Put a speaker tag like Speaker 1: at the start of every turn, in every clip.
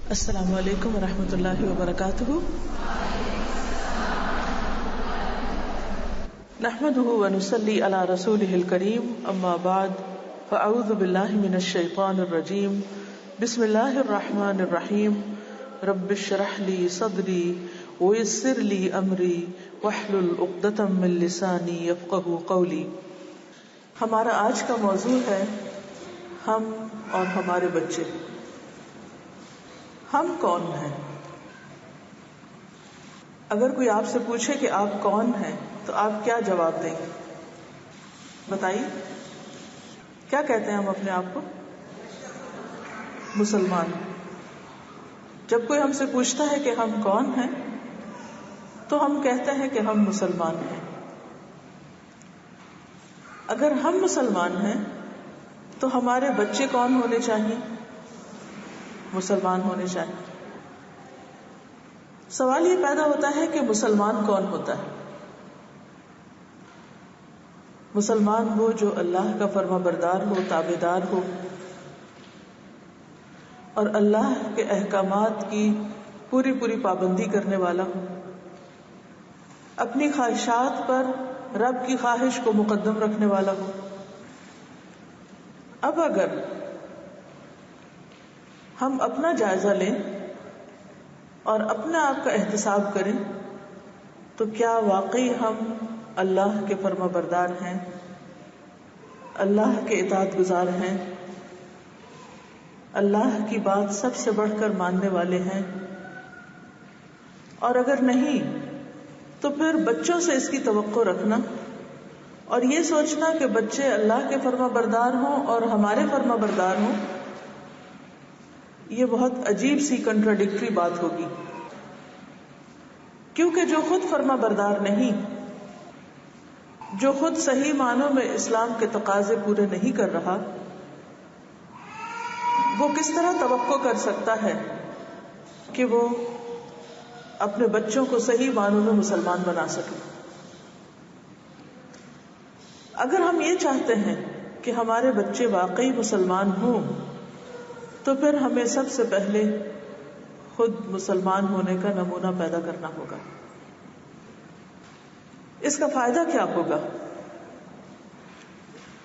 Speaker 1: السلام علیکم ورحمۃ اللہ وبرکاتہ. نحمده ونصلي على رسوله الكريم اما بعد فاعوذ باللہ من الشیطان الرجیم. بسم اللہ الرحمن الرحیم. رب اشرح لي صدری ويسر لي امری واحلل عقدۃ من لسانی یفقهوا قولی. ہمارا آج کا موضوع ہے ہم اور ہمارے بچے. ہم کون ہیں؟ اگر کوئی آپ سے پوچھے کہ آپ کون ہیں تو آپ کیا جواب دیں گے؟ بتائیے کیا کہتے ہیں ہم اپنے آپ کو؟ مسلمان. جب کوئی ہم سے پوچھتا ہے کہ ہم کون ہیں تو ہم کہتے ہیں کہ ہم مسلمان ہیں. اگر ہم مسلمان ہیں تو ہمارے بچے کون ہونے چاہیے؟ مسلمان ہونے چاہیے. سوال یہ پیدا ہوتا ہے کہ مسلمان کون ہوتا ہے؟ مسلمان وہ جو اللہ کا فرما بردار ہو، تابعدار ہو اور اللہ کے احکامات کی پوری پابندی کرنے والا ہو، اپنی خواہشات پر رب کی خواہش کو مقدم رکھنے والا ہو. اب اگر ہم اپنا جائزہ لیں اور اپنے آپ کا احتساب کریں تو کیا واقعی ہم اللہ کے فرما بردار ہیں، اللہ کے اطاعت گزار ہیں، اللہ کی بات سب سے بڑھ کر ماننے والے ہیں؟ اور اگر نہیں تو پھر بچوں سے اس کی توقع رکھنا اور یہ سوچنا کہ بچے اللہ کے فرما بردار ہوں اور ہمارے فرما بردار ہوں، یہ بہت عجیب سی کنٹراڈکٹری بات ہوگی. کیونکہ جو خود فرما بردار نہیں، جو خود صحیح معنوں میں اسلام کے تقاضے پورے نہیں کر رہا، وہ کس طرح توقع کر سکتا ہے کہ وہ اپنے بچوں کو صحیح معنوں میں مسلمان بنا سکے؟ اگر ہم یہ چاہتے ہیں کہ ہمارے بچے واقعی مسلمان ہوں تو پھر ہمیں سب سے پہلے خود مسلمان ہونے کا نمونہ پیدا کرنا ہوگا. اس کا فائدہ کیا ہوگا؟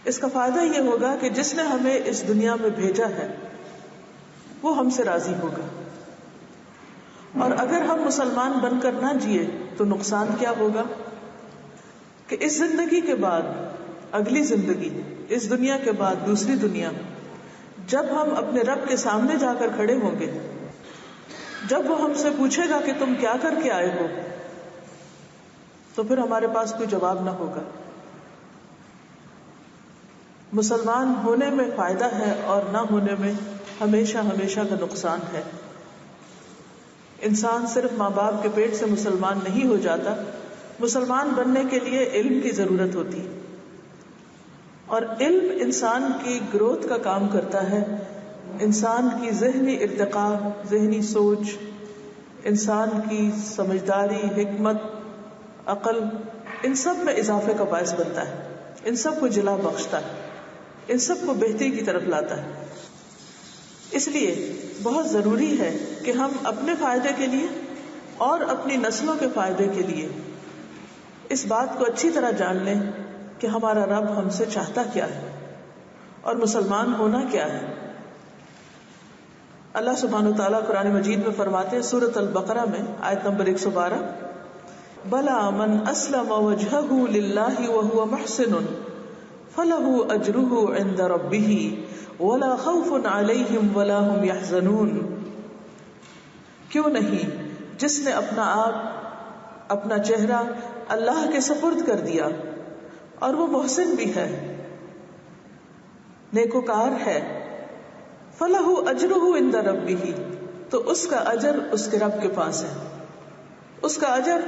Speaker 1: اس کا فائدہ یہ ہوگا کہ جس نے ہمیں اس دنیا میں بھیجا ہے وہ ہم سے راضی ہوگا. اور اگر ہم مسلمان بن کر نہ جیے تو نقصان کیا ہوگا کہ اس زندگی کے بعد اگلی زندگی، اس دنیا کے بعد دوسری دنیا، جب ہم اپنے رب کے سامنے جا کر کھڑے ہوں گے، جب وہ ہم سے پوچھے گا کہ تم کیا کر کے آئے ہو، تو پھر ہمارے پاس کوئی جواب نہ ہوگا. مسلمان ہونے میں فائدہ ہے اور نہ ہونے میں ہمیشہ کا نقصان ہے. انسان صرف ماں باپ کے پیٹ سے مسلمان نہیں ہو جاتا، مسلمان بننے کے لیے علم کی ضرورت ہوتی ہے. اور علم انسان کی گروتھ کا کام کرتا ہے، انسان کی ذہنی ارتقاء، ذہنی سوچ، انسان کی سمجھداری، حکمت، عقل، ان سب میں اضافے کا باعث بنتا ہے، ان سب کو جلا بخشتا ہے، ان سب کو بہتری کی طرف لاتا ہے. اس لیے بہت ضروری ہے کہ ہم اپنے فائدے کے لیے اور اپنی نسلوں کے فائدے کے لیے اس بات کو اچھی طرح جان لیں کہ ہمارا رب ہم سے چاہتا کیا ہے اور مسلمان ہونا کیا ہے. اللہ سبحانہ وتعالیٰ قرآن مجید میں فرماتے ہیں سورۃ البقرہ میں آیت نمبر 112، بلا من اسلم وجہہ للہ وہو محسن فلہ اجرہ عند ربہ ولا خوف علیہم ولا ہم یحزنون. کیوں نہیں جس نے اپنا آپ، اپنا چہرہ اللہ کے سپرد کر دیا اور وہ محسن بھی ہے، نیکوکار ہے، فلہ اجرہ عند ربہ، تو اس کا اجر اس کے رب کے پاس ہے. اس کا اجر،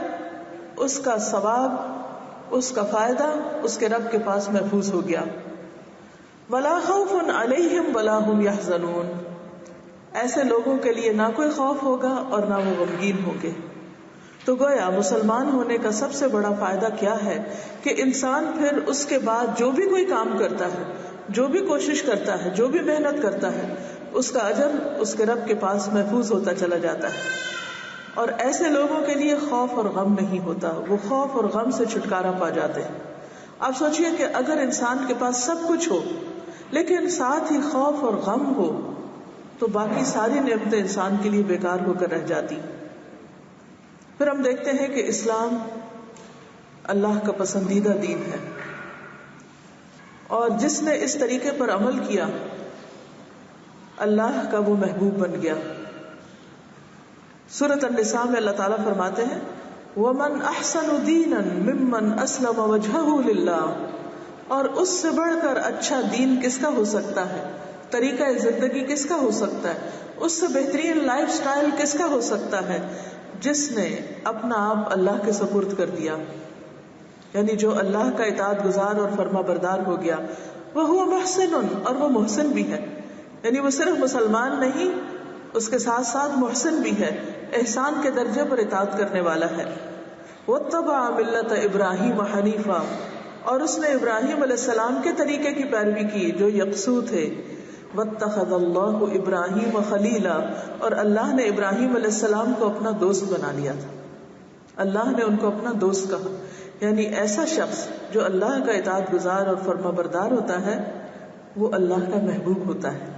Speaker 1: اس کا ثواب، اس کا فائدہ اس کے رب کے پاس محفوظ ہو گیا. ولا خوف علیہم ولا ہم یحزنون، ایسے لوگوں کے لیے نہ کوئی خوف ہوگا اور نہ وہ غمگین ہوں گے. تو گویا مسلمان ہونے کا سب سے بڑا فائدہ کیا ہے کہ انسان پھر اس کے بعد جو بھی کوئی کام کرتا ہے، جو بھی کوشش کرتا ہے، جو بھی محنت کرتا ہے، اس کا اجر اس کے رب کے پاس محفوظ ہوتا چلا جاتا ہے. اور ایسے لوگوں کے لیے خوف اور غم نہیں ہوتا، وہ خوف اور غم سے چھٹکارا پا جاتے ہیں. آپ سوچئے کہ اگر انسان کے پاس سب کچھ ہو لیکن ساتھ ہی خوف اور غم ہو تو باقی ساری نعمتیں انسان کے لیے بیکار ہو کر رہ جاتی. پھر ہم دیکھتے ہیں کہ اسلام اللہ کا پسندیدہ دین ہے، اور جس نے اس طریقے پر عمل کیا اللہ کا وہ محبوب بن گیا. سورۃ النساء میں اللہ تعالیٰ فرماتے ہیں وَمَنْ أَحْسَنُ دِينًا مِمَّنْ أَسْلَمَ وَجْهَهُ لِلَّهِ، اور اس سے بڑھ کر اچھا دین کس کا ہو سکتا ہے، طریقہ زندگی کس کا ہو سکتا ہے، اس سے بہترین لائف سٹائل کس کا ہو سکتا ہے، جس نے اپنا آپ اللہ کے سپرد کر دیا، یعنی جو اللہ کا اطاعت گزار اور فرما بردار ہو گیا. وَهُوَ مُحْسِنٌ، اور وہ محسن بھی ہے، یعنی وہ صرف مسلمان نہیں، اس کے ساتھ ساتھ محسن بھی ہے، احسان کے درجے پر اطاعت کرنے والا ہے. وَاتَّبَعَ مِلَّةَ إِبْرَاهِيمَ حَنِيفًا، اور اس نے ابراہیم علیہ السلام کے طریقے کی پیروی کی جو یکسو تھے. وَاتَّخَذَ اللَّهُ إِبْرَاهِيمَ خَلِيلًا، اور اللہ نے ابراہیم علیہ السلام کو اپنا دوست بنا لیا تھا. اللہ نے ان کو اپنا دوست کہا، یعنی ایسا شخص جو اللہ کا اطاعت گزار اور فرما بردار ہوتا ہے وہ اللہ کا محبوب ہوتا ہے.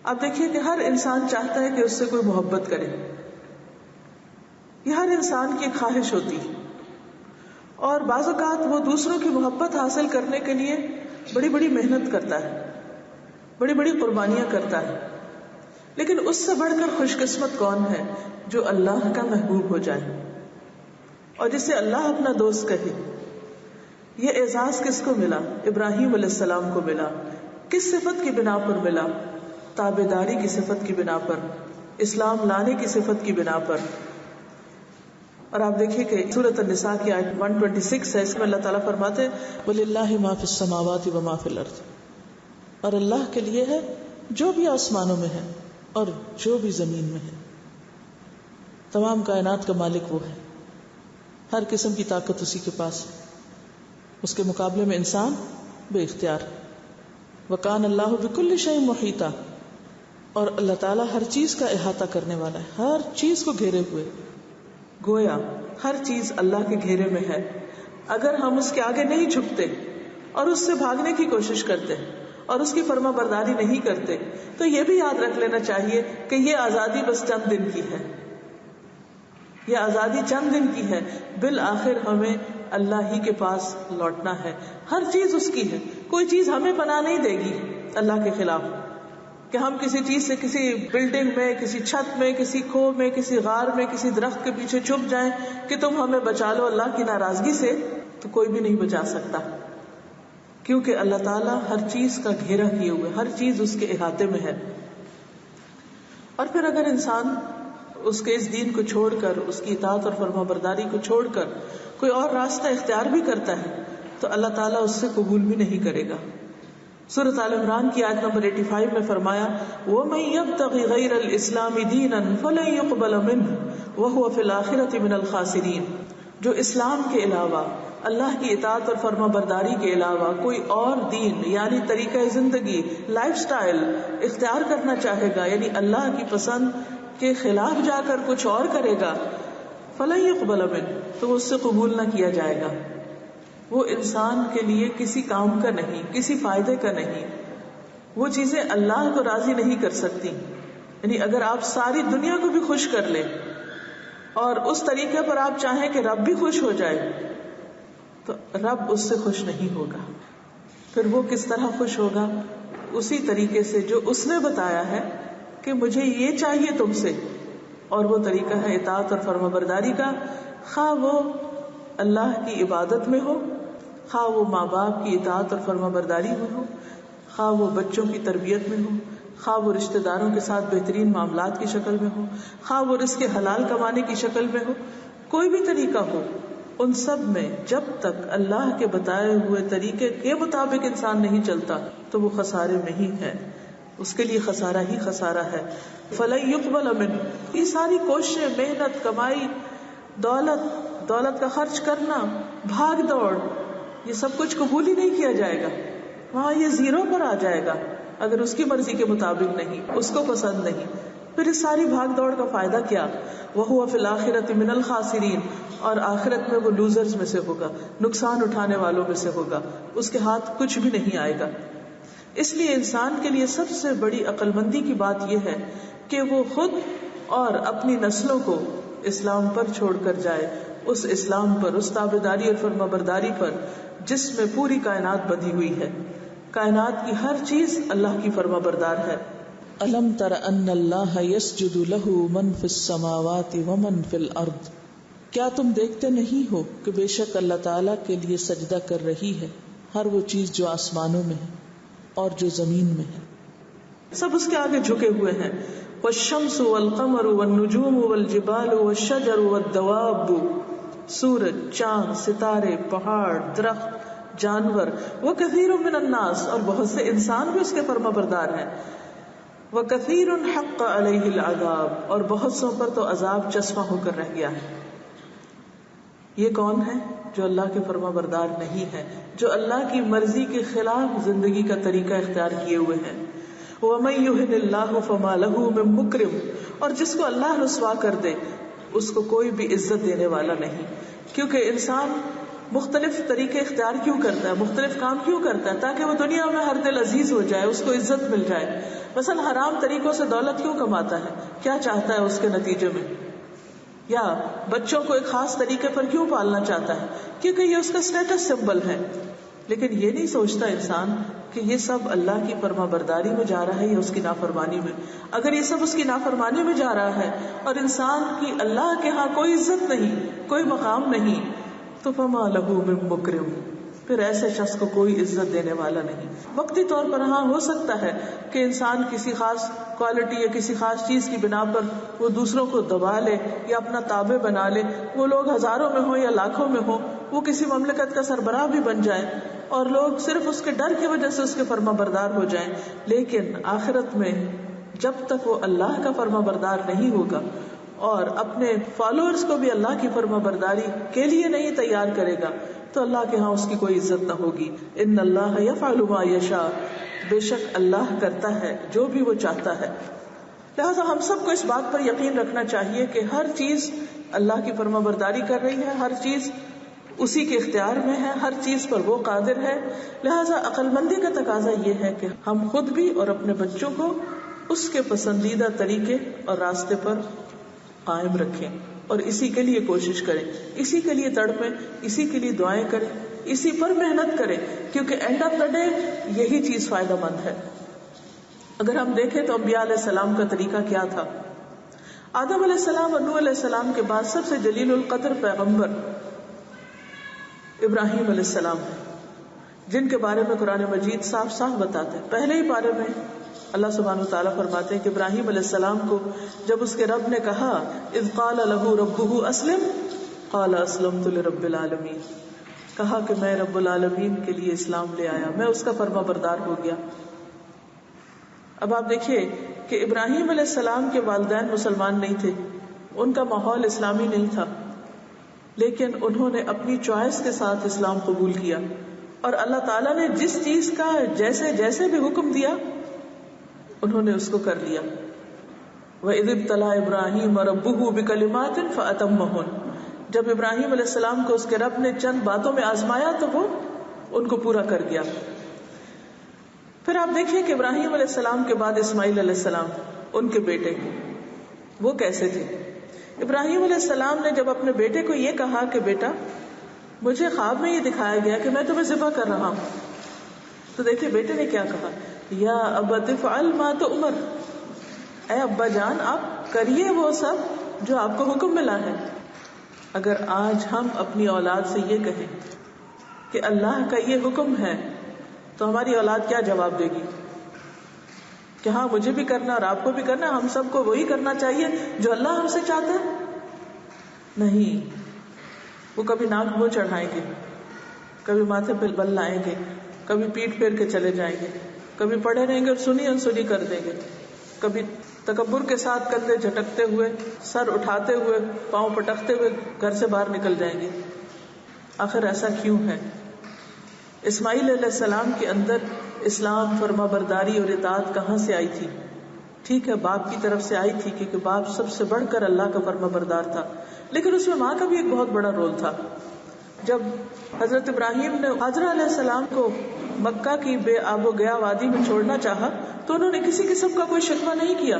Speaker 1: آپ دیکھیے کہ ہر انسان چاہتا ہے کہ اس سے کوئی محبت کرے، یہ ہر انسان کی خواہش ہوتی ہے، اور بعض اوقات وہ دوسروں کی محبت حاصل کرنے کے لیے بڑی بڑی محنت کرتا ہے، بڑی بڑی قربانیاں کرتا ہے. لیکن اس سے بڑھ کر خوش قسمت کون ہے جو اللہ کا محبوب ہو جائے اور جسے اللہ اپنا دوست کہے. یہ اعزاز کس کو ملا؟ ابراہیم علیہ السلام کو ملا. کس صفت کی بنا پر ملا؟ تابعداری کی صفت کی بنا پر، اسلام لانے کی صفت کی بنا پر. اور آپ دیکھیے کہ سورۃ النساء کی آیت 126 ہے، اس میں اللہ تعالیٰ فرماتے ہیں وَلِلَّهِ مَا فِي السَّمَاوَاتِ وَمَا فِي الْأَرْضِ، اور اللہ کے لیے ہے جو بھی آسمانوں میں ہے اور جو بھی زمین میں ہے. تمام کائنات کا مالک وہ ہے، ہر قسم کی طاقت اسی کے پاس ہے، اس کے مقابلے میں انسان بے اختیار. وَكَانَ اللَّهُ بِكُلِّ شَيْءٍ مُحِيطًا، اور اللہ تعالیٰ ہر چیز کا احاطہ کرنے والا ہے، ہر چیز کو گھیرے ہوئے. گویا ہر چیز اللہ کے گھیرے میں ہے. اگر ہم اس کے آگے نہیں جھکتے اور اس سے بھاگنے کی کوشش کرتے اور اس کی فرما برداری نہیں کرتے تو یہ بھی یاد رکھ لینا چاہیے کہ یہ آزادی بس چند دن کی ہے، یہ آزادی چند دن کی ہے. بالآخر ہمیں اللہ ہی کے پاس لوٹنا ہے. ہر چیز اس کی ہے، کوئی چیز ہمیں پناہ نہیں دے گی اللہ کے خلاف کہ ہم کسی چیز سے، کسی بلڈنگ میں، کسی چھت میں، کسی کھو میں، کسی غار میں، کسی درخت کے پیچھے چھپ جائیں کہ تم ہمیں بچا لو اللہ کی ناراضگی سے. تو کوئی بھی نہیں بچا سکتا، کیونکہ اللہ تعالیٰ ہر چیز کا گھیرا کیے ہوئے، ہر چیز اس کے احاطے میں ہے. اور پھر اگر انسان اس کے اس دین کو چھوڑ کر، اس کی اطاعت اور فرما برداری کو چھوڑ کر کوئی اور راستہ اختیار بھی کرتا ہے تو اللہ تعالیٰ اس سے قبول بھی نہیں کرے گا. سورۃ آل عمران کی آیت نمبر 85 میں فرمایا وَمَن يَبْتَغِ غَيْرَ الْإِسْلَامِ دِينًا فَلَن يُقْبَلَ مِنْهُ وَهُوَ فِي الْآخِرَةِ مِنَ الْخَاسِرِينَ، جو اسلام کے علاوہ، اللہ کی اطاعت اور فرما برداری کے علاوہ کوئی اور دین یعنی طریقہ زندگی، لائف سٹائل اختیار کرنا چاہے گا، یعنی اللہ کی پسند کے خلاف جا کر کچھ اور کرے گا، فَلَن يُقْبَلَ مِنْهُ، تو اس سے قبول نہ کیا جائے گا. وہ انسان کے لیے کسی کام کا نہیں، کسی فائدے کا نہیں، وہ چیزیں اللہ کو راضی نہیں کر سکتی. یعنی اگر آپ ساری دنیا کو بھی خوش کر لیں اور اس طریقے پر آپ چاہیں کہ رب بھی خوش ہو جائے تو رب اس سے خوش نہیں ہوگا. پھر وہ کس طرح خوش ہوگا؟ اسی طریقے سے جو اس نے بتایا ہے کہ مجھے یہ چاہیے تم سے، اور وہ طریقہ ہے اطاعت اور فرما برداری کا، خواہ وہ اللہ کی عبادت میں ہو، خواہ وہ ماں باپ کی اطاعت اور فرما برداری میں ہو، خواہ وہ بچوں کی تربیت میں ہو، خواہ وہ رشتہ داروں کے ساتھ بہترین معاملات کی شکل میں ہو، خواہ وہ رزق حلال کمانے کی شکل میں ہو، کوئی بھی طریقہ ہو، ان سب میں جب تک اللہ کے بتائے ہوئے طریقے کے مطابق انسان نہیں چلتا تو وہ خسارے میں ہی ہے، اس کے لیے خسارہ ہی خسارہ ہے. فَلَن يُقْبَلَ مِنْهُ، یہ ساری کوششیں، محنت، کمائی، دولت کا خرچ کرنا، بھاگ دوڑ، یہ سب کچھ قبول ہی نہیں کیا جائے گا، وہاں یہ زیرو پر آ جائے گا. اگر اس کی مرضی کے مطابق نہیں، اس کو پسند نہیں، پھر اس ساری بھاگ دوڑ کا فائدہ کیا؟ وَهُوَ فِي الْآخِرَةِ مِنَ الْخَاسِرِينَ، اور آخرت میں وہ لوزرز میں سے ہوگا، نقصان اٹھانے والوں میں سے ہوگا، اس کے ہاتھ کچھ بھی نہیں آئے گا۔ اس لیے انسان کے لیے سب سے بڑی عقل مندی کی بات یہ ہے کہ وہ خود اور اپنی نسلوں کو اسلام پر چھوڑ کر جائے، اس اسلام پر، اس تابعداری اور فرمانبرداری پر جس میں پوری کائنات بندھی ہوئی ہے۔ کائنات کی ہر چیز اللہ کی فرمانبردار ہے۔ الم تر ان اللہ یسجد لہ من فی السماوات ومن فی الارض، کیا تم دیکھتے نہیں ہو کہ بے شک اللہ تعالیٰ کے لیے سجدہ کر رہی ہے ہر وہ چیز جو آسمانوں میں ہے اور جو زمین میں ہے، سب اس کے آگے جھکے ہوئے ہیں۔ والشمس والقمر والنجوم والجبال والشجر والدواب، سورج، چاند، ستارے، پہاڑ، درخت، جانور، وکثیر من الناس، اور بہت سے انسان بھی اس کے فرمانبردار ہیں۔ وکثیر حق علیہ العذاب، اور بہت سو پر تو عذاب چسپاں ہو کر رہ گیا ہے۔ یہ کون ہے؟ جو اللہ کے فرمانبردار نہیں ہے، جو اللہ کی مرضی کے خلاف زندگی کا طریقہ اختیار کیے ہوئے ہیں۔ وَمَن يُهِنِ اللَّهُ فَمَا لَهُ مِن مُكْرِمٍ، اور جس کو اللہ رسوا کر دے اس کو کوئی بھی عزت دینے والا نہیں۔ کیونکہ انسان مختلف طریقے اختیار کیوں کرتا ہے، مختلف کام کیوں کرتا ہے؟ تاکہ وہ دنیا میں ہر دل عزیز ہو جائے، اس کو عزت مل جائے۔ مثلا حرام طریقوں سے دولت کیوں کماتا ہے؟ کیا چاہتا ہے اس کے نتیجے میں؟ یا بچوں کو ایک خاص طریقے پر کیوں پالنا چاہتا ہے؟ کیونکہ یہ اس کا اسٹیٹس سمبل ہے۔ لیکن یہ نہیں سوچتا انسان کہ یہ سب اللہ کی فرمانبرداری میں جا رہا ہے یا اس کی نافرمانی میں۔ اگر یہ سب اس کی نافرمانی میں جا رہا ہے اور انسان کی اللہ کے ہاں کوئی عزت نہیں، کوئی مقام نہیں، تو فما لہ من مکرم، پھر ایسے شخص کو کوئی عزت دینے والا نہیں۔ وقتی طور پر ہاں ہو سکتا ہے کہ انسان کسی خاص کوالٹی یا کسی خاص چیز کی بنا پر وہ دوسروں کو دبا لے یا اپنا تابع بنا لے، وہ لوگ ہزاروں میں ہوں یا لاکھوں میں ہوں، وہ کسی مملکت کا سربراہ بھی بن جائے اور لوگ صرف اس کے ڈر کی وجہ سے اس کے فرما بردار ہو جائیں۔ لیکن آخرت میں جب تک وہ اللہ کا فرما بردار نہیں ہوگا اور اپنے فالوورز کو بھی اللہ کی فرما برداری کے لیے نہیں تیار کرے گا تو اللہ کے ہاں اس کی کوئی عزت نہ ہوگی۔ ان اللہ یفعل ما یشاء، بے شک اللہ کرتا ہے جو بھی وہ چاہتا ہے۔ لہٰذا ہم سب کو اس بات پر یقین رکھنا چاہیے کہ ہر چیز اللہ کی فرما برداری کر رہی ہے، ہر چیز اسی کے اختیار میں ہے، ہر چیز پر وہ قادر ہے۔ لہٰذا عقل مندی کا تقاضا یہ ہے کہ ہم خود بھی اور اپنے بچوں کو اس کے پسندیدہ طریقے اور راستے پر قائم رکھیں اور اسی کے لیے کوشش کریں، اسی کے لیے تڑپیں، اسی کے لیے دعائیں کریں، اسی پر محنت کریں، کیونکہ اینڈ آف دا ڈے یہی چیز فائدہ مند ہے۔ اگر ہم دیکھیں تو انبیاء علیہ السلام کا طریقہ کیا تھا؟ آدم علیہ السلام اور نوح علیہ السلام کے بعد سب سے جلیل القدر پیغمبر ابراہیم علیہ السلام ہے، جن کے بارے میں قرآن مجید صاف صاف بتاتے ہیں۔ پہلے ہی پارے میں اللہ سبحانہ وتعالیٰ فرماتے ہیں کہ ابراہیم علیہ السلام کو جب اس کے رب نے کہا اذ قال له ربه اسلم قال اسلمت لرب العالمین، کہا کہ میں رب العالمین کے لیے اسلام لے آیا، میں اس کا فرما بردار ہو گیا۔ اب آپ دیکھیے کہ ابراہیم علیہ السلام کے والدین مسلمان نہیں تھے، ان کا ماحول اسلامی نہیں تھا، لیکن انہوں نے اپنی چوائس کے ساتھ اسلام قبول کیا اور اللہ تعالیٰ نے جس چیز کا جیسے جیسے بھی حکم دیا انہوں نے اس کو کر لیا۔ وَإِذِ ابْتَلَىٰ إِبْرَاهِيمَ رَبُّهُ بِكَلِمَاتٍ فَأَتَمَّهُنَّ، جب ابراہیم علیہ السلام کو اس کے رب نے چند باتوں میں آزمایا تو وہ ان کو پورا کر گیا۔ پھر آپ دیکھیے کہ ابراہیم علیہ السلام کے بعد اسماعیل علیہ السلام، ان کے بیٹے، وہ کیسے تھے؟ ابراہیم علیہ السلام نے جب اپنے بیٹے کو یہ کہا کہ بیٹا مجھے خواب میں یہ دکھایا گیا کہ میں تمہیں ذبح کر رہا ہوں، تو دیکھیے بیٹے نے کیا کہا، یا ابت افعل ما تؤمر، اے ابا جان آپ کریے وہ سب جو آپ کو حکم ملا ہے۔ اگر آج ہم اپنی اولاد سے یہ کہیں کہ اللہ کا یہ حکم ہے تو ہماری اولاد کیا جواب دے گی؟ کہ ہاں مجھے بھی کرنا اور آپ کو بھی کرنا، ہم سب کو وہی کرنا چاہیے جو اللہ ہم سے چاہتا ہے؟ نہیں، وہ کبھی ناک منہ چڑھائیں گے، کبھی ماتھے پہ بل لائیں گے، کبھی پیٹ پھیر کے چلے جائیں گے، کبھی پڑھے رہیں گے اور سنی انسنی کر دیں گے، کبھی تکبر کے ساتھ کندھے جھٹکتے ہوئے، سر اٹھاتے ہوئے، پاؤں پٹکتے ہوئے گھر سے باہر نکل جائیں گے۔ آخر ایسا کیوں ہے؟ اسماعیل علیہ السلام کے اندر اسلام، فرما برداری اور اطاعت کہاں سے آئی تھی؟ ٹھیک ہے باپ کی طرف سے آئی تھی کیونکہ باپ سب سے بڑھ کر اللہ کا فرما بردار تھا، لیکن اس میں ماں کا بھی ایک بہت بڑا رول تھا. جب حضرت ابراہیم نے حضرت علیہ السلام کو مکہ کی بے آب و گیا وادی میں چھوڑنا چاہا تو انہوں نے کسی قسم کا کوئی شکوہ نہیں کیا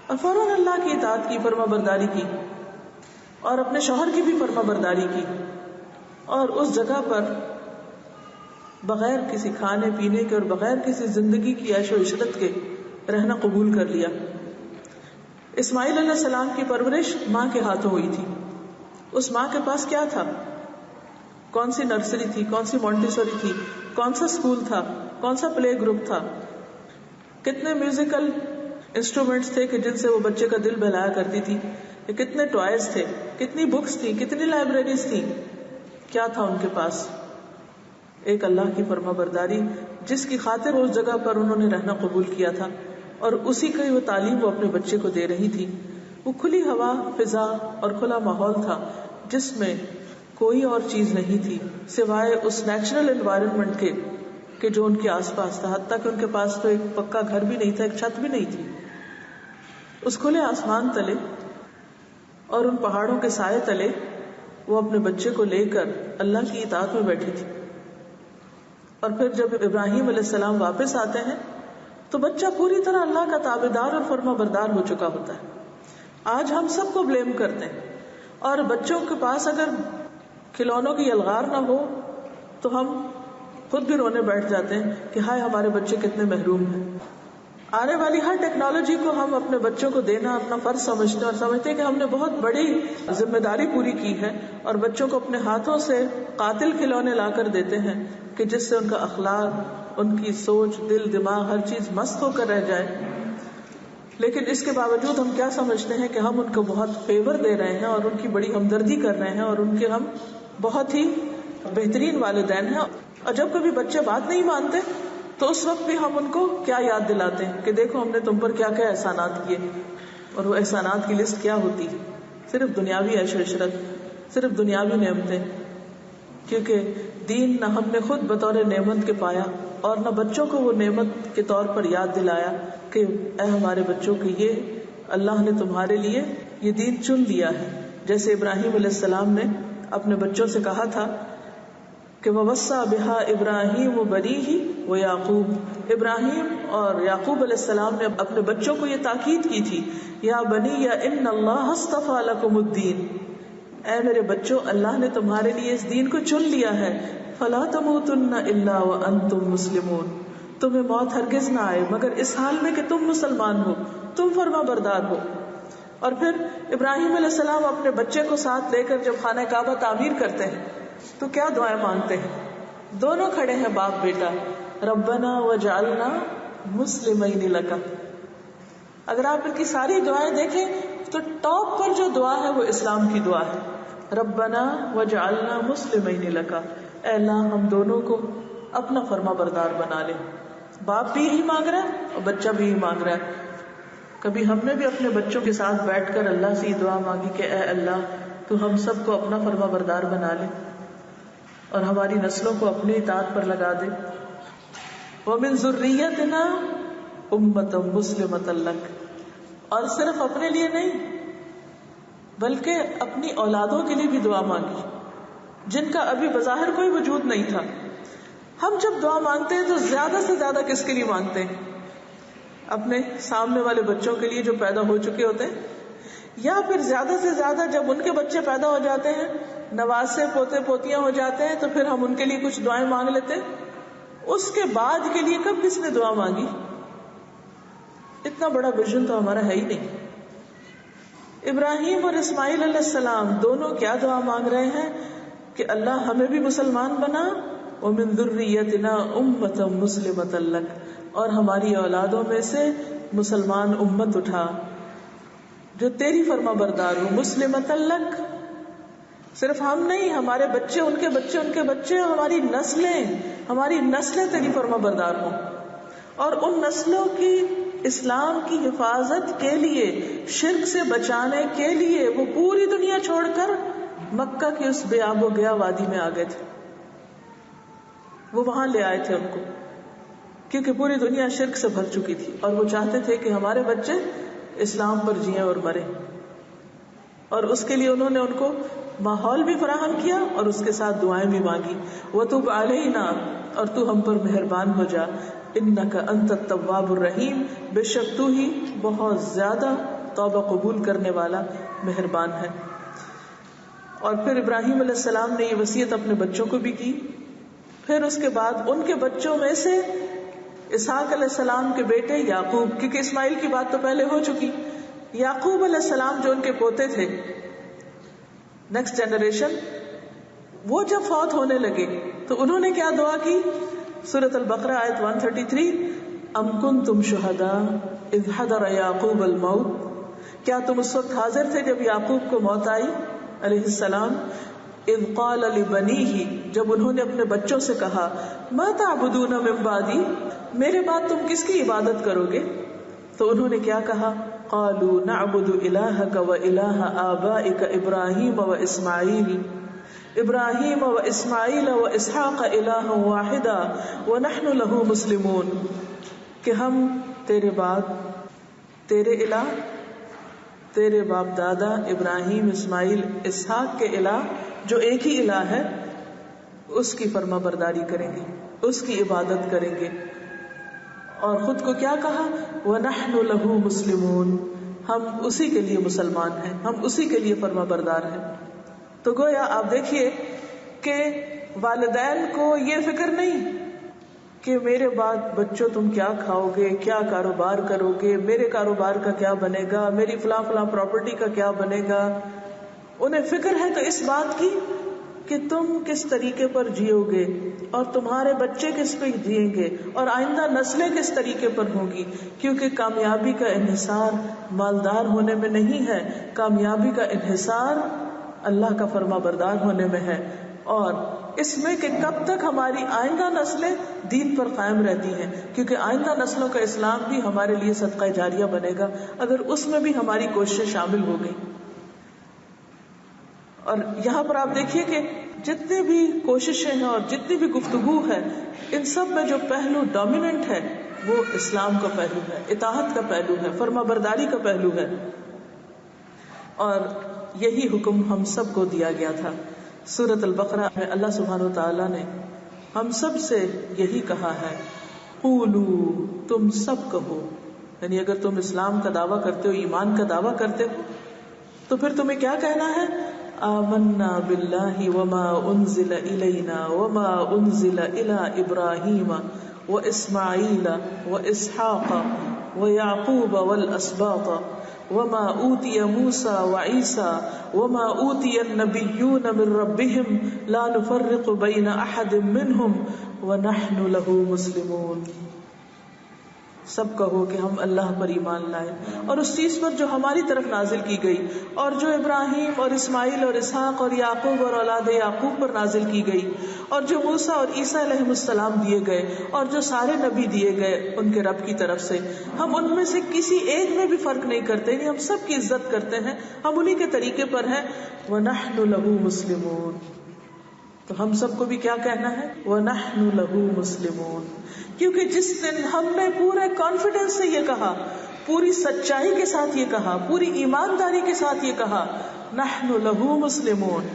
Speaker 1: اور فوراً اللہ کی اطاعت کی، فرما برداری کی اور اپنے شوہر کی بھی فرما برداری کی، اور اس جگہ پر بغیر کسی کھانے پینے کے اور بغیر کسی زندگی کی عیش و عشرت کے رہنا قبول کر لیا. اسماعیل علیہ السلام کی پرورش ماں کے ہاتھوں ہوئی تھی. اس ماں کے پاس کیا تھا؟ کون سی نرسری تھی، کون سی مونٹیسوری تھی، کون سا اسکول تھا، کون سا پلے گروپ تھا، کتنے میوزیکل انسٹرومنٹس تھے کہ جن سے وہ بچے کا دل بہلایا کرتی تھی، کتنے ٹوائز تھے، کتنی بکس تھی، کتنی لائبریریز تھی، کیا تھا ان کے پاس؟ ایک اللہ کی فرما برداری جس کی خاطر اس جگہ پر انہوں نے رہنا قبول کیا تھا، اور اسی کی وہ تعلیم وہ اپنے بچے کو دے رہی تھی. وہ کھلی ہوا، فضا اور کھلا ماحول تھا جس میں کوئی اور چیز نہیں تھی سوائے اس نیچرل انوائرمنٹ کے کہ جو ان کے آس پاس تھا. حتیٰ کہ ان کے پاس تو ایک پکا گھر بھی نہیں تھا، ایک چھت بھی نہیں تھی. اس کھلے آسمان تلے اور ان پہاڑوں کے سائے تلے وہ اپنے بچے کو لے کر اللہ کی اطاعت میں بیٹھی تھی. اور پھر جب ابراہیم علیہ السلام واپس آتے ہیں تو بچہ پوری طرح اللہ کا تابعدار اور فرما بردار ہو چکا ہوتا ہے. آج ہم سب کو بلیم کرتے ہیں، اور بچوں کے پاس اگر کھلونوں کی الغار نہ ہو تو ہم خود بھی رونے بیٹھ جاتے ہیں کہ ہائے ہمارے بچے کتنے محروم ہیں. آنے والی ہر ٹیکنالوجی کو ہم اپنے بچوں کو دینا اپنا فرض سمجھتے ہیں، اور سمجھتے ہیں کہ ہم نے بہت بڑی ذمہ داری پوری کی ہے، اور بچوں کو اپنے ہاتھوں سے قاتل کھلونے لا کر دیتے ہیں کہ جس سے ان کا اخلاق، ان کی سوچ، دل، دماغ، ہر چیز مست ہو کر رہ جائے. لیکن اس کے باوجود ہم کیا سمجھتے ہیں کہ ہم ان کو بہت فیور دے رہے ہیں اور ان کی بڑی ہمدردی کر رہے ہیں، اور ان کے ہم بہت ہی بہترین والدین ہیں. اور جب کبھی بچے بات نہیں مانتے تو اس وقت بھی ہم ان کو کیا یاد دلاتے ہیں کہ دیکھو ہم نے تم پر کیا کیا احسانات کیے. اور وہ احسانات کی لسٹ کیا ہوتی ہے؟ صرف دنیاوی عیش و عشرت، صرف دنیاوی نعمتیں. کیونکہ دین نہ ہم نے خود بطور نعمت کے پایا اور نہ بچوں کو وہ نعمت کے طور پر یاد دلایا کہ اے ہمارے بچوں کو یہ اللہ نے تمہارے لیے یہ دین چن لیا ہے. جیسے ابراہیم علیہ السلام نے اپنے بچوں سے کہا تھا کہ وَوَصَّى بِهَا إِبْرَاهِيمُ بَنِيهِ وَيَعْقُوبُ. ابراہیم اور یعقوب علیہ السلام نے اپنے بچوں کو یہ تاکید کی تھی، یا بنی یا ان اللہ اصطفیٰ لکم الدین، اے میرے بچوں اللہ نے تمہارے لیے اس دین کو چن لیا ہے. فلا تموتن الا وانتم مسلمون، تمہیں موت ہرگز نہ آئے مگر اس حال میں کہ تم مسلمان ہو، تم فرما بردار ہو. اور پھر ابراہیم علیہ السلام اپنے بچے کو ساتھ لے کر جب خانہ کعبہ تعمیر کرتے ہیں تو کیا دعائیں مانگتے ہیں؟ دونوں کھڑے ہیں باپ بیٹا، ربنا وجعلنا مسلمین لک. اگر آپ ان کی ساری دعائیں دیکھیں تو ٹاپ پر جو دعا ہے وہ اسلام کی دعا ہے، ربنا وجعلنا مسلمین لک، اے اللہ ہم دونوں کو اپنا فرما بردار بنا لے. باپ بھی یہی مانگ رہا ہے اور بچہ بھی یہی مانگ رہا ہے. کبھی ہم نے بھی اپنے بچوں کے ساتھ بیٹھ کر اللہ سے یہ دعا مانگی کہ اے اللہ تو ہم سب کو اپنا فرما بردار بنا لے اور ہماری نسلوں کو اپنی اطاعت پر لگا دے. وَمِن ذُرِّيَّتِنَا أُمَّةً مُسْلِمَةً لَكَ، اور صرف اپنے لیے نہیں بلکہ اپنی اولادوں کے لیے بھی دعا مانگی جن کا ابھی بظاہر کوئی وجود نہیں تھا. ہم جب دعا مانگتے ہیں تو زیادہ سے زیادہ کس کے لیے مانگتے ہیں؟ اپنے سامنے والے بچوں کے لیے جو پیدا ہو چکے ہوتے ہیں، یا پھر زیادہ سے زیادہ جب ان کے بچے پیدا ہو جاتے ہیں، نواسے پوتے پوتیاں ہو جاتے ہیں، تو پھر ہم ان کے لیے کچھ دعائیں مانگ لیتے ہیں. اس کے بعد کے لیے کب کس نے دعا مانگی؟ اتنا بڑا ویژن تو ہمارا ہے ہی نہیں. ابراہیم اور اسماعیل علیہ السلام دونوں کیا دعا مانگ رہے ہیں کہ اللہ ہمیں بھی مسلمان بنا، وَمِن ذُرِّيَّتِنَا أُمَّةً مُسْلِمَةً لَكَ، اور ہماری اولادوں میں سے مسلمان امت اٹھا جو تیری فرما بردار ہو. مسلمۃ لک، صرف ہم نہیں، ہمارے بچے، ان کے بچے، ان کے بچے، ہماری نسلیں تیری فرما بردار ہوں. اور ان نسلوں کی اسلام کی حفاظت کے لیے، شرک سے بچانے کے لیے وہ پوری دنیا چھوڑ کر مکہ کی اس بے آب و گیا وادی میں آ گئے تھے. وہ وہاں لے آئے تھے ان کو. کیونکہ پوری دنیا شرک سے بھر چکی تھی اور وہ چاہتے تھے کہ ہمارے بچے اسلام پر جئیں اور مریں، اور اس کے لیے انہوں نے ان کو ماحول بھی فراہم کیا اور اس کے ساتھ دعائیں بھی مانگی. وَتُبْ عَلَيْنَا، اور تو ہم پر مہربان ہو جا، اِنَّكَ أَنْتَ التَّوَّابُ الرَّحِيمُ، بے شک تو ہی بہت زیادہ توبہ قبول کرنے والا مہربان ہے. اور پھر ابراہیم علیہ السلام نے یہ وصیت اپنے بچوں کو بھی کی. پھر اس کے بعد ان کے بچوں میں سے اسحاق علیہ السلام کے بیٹے یعقوب، کیونکہ اسماعیل کی بات تو پہلے ہو چکی، یعقوب علیہ السلام جو ان کے پوتے تھے، نیکسٹ جنریشن، وہ جب فوت ہونے لگے تو انہوں نے کیا دعا کی؟ سورۃ البقرہ آیت 133، ام کنتم شہداء اذ حضر یعقوب الموت، کیا تم اس وقت حاضر تھے جب یعقوب کو موت آئی علیہ السلام، اذ قال لبنیہ، جب انہوں نے اپنے بچوں سے کہا، ما تعبدون من بعدی، میرے بعد تم کس کی عبادت کرو گے؟ تو انہوں نے کیا کہا؟ قالوا نعبد الہک و الہ آبائک ابراہیم و اسماعیل، ابراہیم و اسماعیل و اسحاق الہ واحدا ونحن له مسلمون، کہ ہم تیرے بعد تیرے الہ، تیرے باپ دادا ابراہیم اسماعیل اسحاق کے الہ جو ایک ہی الہ ہے اس کی فرما برداری کریں گے، اس کی عبادت کریں گے. اور خود کو کیا کہا؟ وَنَحْنُ لَهُ مُسْلِمُونَ، ہم اسی کے لیے مسلمان ہیں، ہم اسی کے لیے فرما بردار ہیں. تو گویا آپ دیکھیے کہ والدین کو یہ فکر نہیں کہ میرے بعد بچوں تم کیا کھاؤ گے، کیا کاروبار کرو گے، میرے کاروبار کا کیا بنے گا، میری فلاں فلاں پراپرٹی کا کیا بنے گا. انہیں فکر ہے تو اس بات کی کہ تم کس طریقے پر جیو گے اور تمہارے بچے کس پہ جئیں گے اور آئندہ نسلیں کس طریقے پر ہوں گی. کیونکہ کامیابی کا انحصار مالدار ہونے میں نہیں ہے، کامیابی کا انحصار اللہ کا فرما بردار ہونے میں ہے، اور اس میں کہ کب تک ہماری آئندہ نسلیں دین پر قائم رہتی ہیں، کیونکہ آئندہ نسلوں کا اسلام بھی ہمارے لیے صدقہ جاریہ بنے گا اگر اس میں بھی ہماری کوششیں شامل ہو گئی. اور یہاں پر آپ دیکھیے کہ جتنی بھی کوششیں ہیں اور جتنی بھی گفتگو ہے، ان سب میں جو پہلو ڈومیننٹ ہے وہ اسلام کا پہلو ہے، اطاعت کا پہلو ہے، فرما برداری کا پہلو ہے. اور یہی حکم ہم سب کو دیا گیا تھا. سورۃ البقرہ میں اللہ سبحانہ وتعالی نے ہم سب سے یہی کہا ہے، قولو، تم سب کہو، یعنی اگر تم اسلام کا دعویٰ کرتے ہو، ایمان کا دعویٰ کرتے ہو، تو پھر تمہیں کیا کہنا ہے؟ آمنا باللہ وما انزل الینا وما انزل الی ابراہیم واسماعیل واسحاق ویعقوب والاسباط وما اوتی موسیٰ وعیسیٰ وما اوتی النبیون من ربهم لا نفرق بین احد منہم ونحن له مسلمون. سب کہو کہ ہم اللہ پر ایمان لائے اور اس چیز پر جو ہماری طرف نازل کی گئی اور جو ابراہیم اور اسماعیل اور اسحاق اور یعقوب اور اولاد یعقوب پر نازل کی گئی اور جو موسیٰ اور عیسیٰ علیہ السلام دیے گئے اور جو سارے نبی دیے گئے ان کے رب کی طرف سے. ہم ان میں سے کسی ایک میں بھی فرق نہیں کرتے، یعنی ہم سب کی عزت کرتے ہیں، ہم انہی کے طریقے پر ہیں. وَنَحْنُ لَهُ مُسْلِمُونَ، تو ہم سب کو بھی کیا کہنا ہے؟ وَنَحْنُ لَهُ مُسْلِمُونَ. کیونکہ جس دن ہم نے پورے کانفیڈنس سے یہ کہا، پوری سچائی کے ساتھ یہ کہا، پوری ایمانداری کے ساتھ یہ کہا، نحن لہو مسلمون،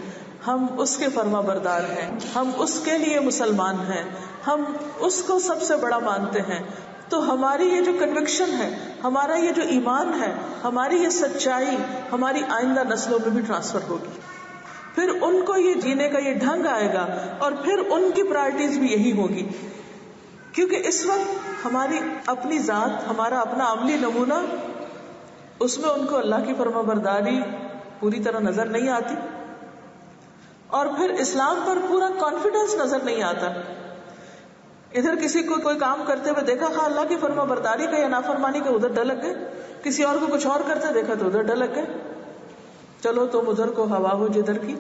Speaker 1: ہم اس کے فرما بردار ہیں، ہم اس کے لیے مسلمان ہیں، ہم اس کو سب سے بڑا مانتے ہیں، تو ہماری یہ جو کنوکشن ہے، ہمارا یہ جو ایمان ہے، ہماری یہ سچائی ہماری آئندہ نسلوں میں بھی ٹرانسفر ہوگی. پھر ان کو یہ جینے کا یہ ڈھنگ آئے گا اور پھر ان کی پرائرٹیز بھی یہی ہوگی. کیونکہ اس وقت ہماری اپنی ذات، ہمارا اپنا عملی نمونہ، اس میں ان کو اللہ کی فرما برداری پوری طرح نظر نہیں آتی، اور پھر اسلام پر پورا کانفیڈنس نظر نہیں آتا. ادھر کسی کو کوئی کام کرتے ہوئے دیکھا، خواہ اللہ کی فرما برداری کا یا نافرمانی کا، ادھر ڈلک گئے. کسی اور کو کچھ اور کرتے دیکھا تو ادھر ڈلک گئے. چلو تم ادھر کو ہوا ہو جدھر کی،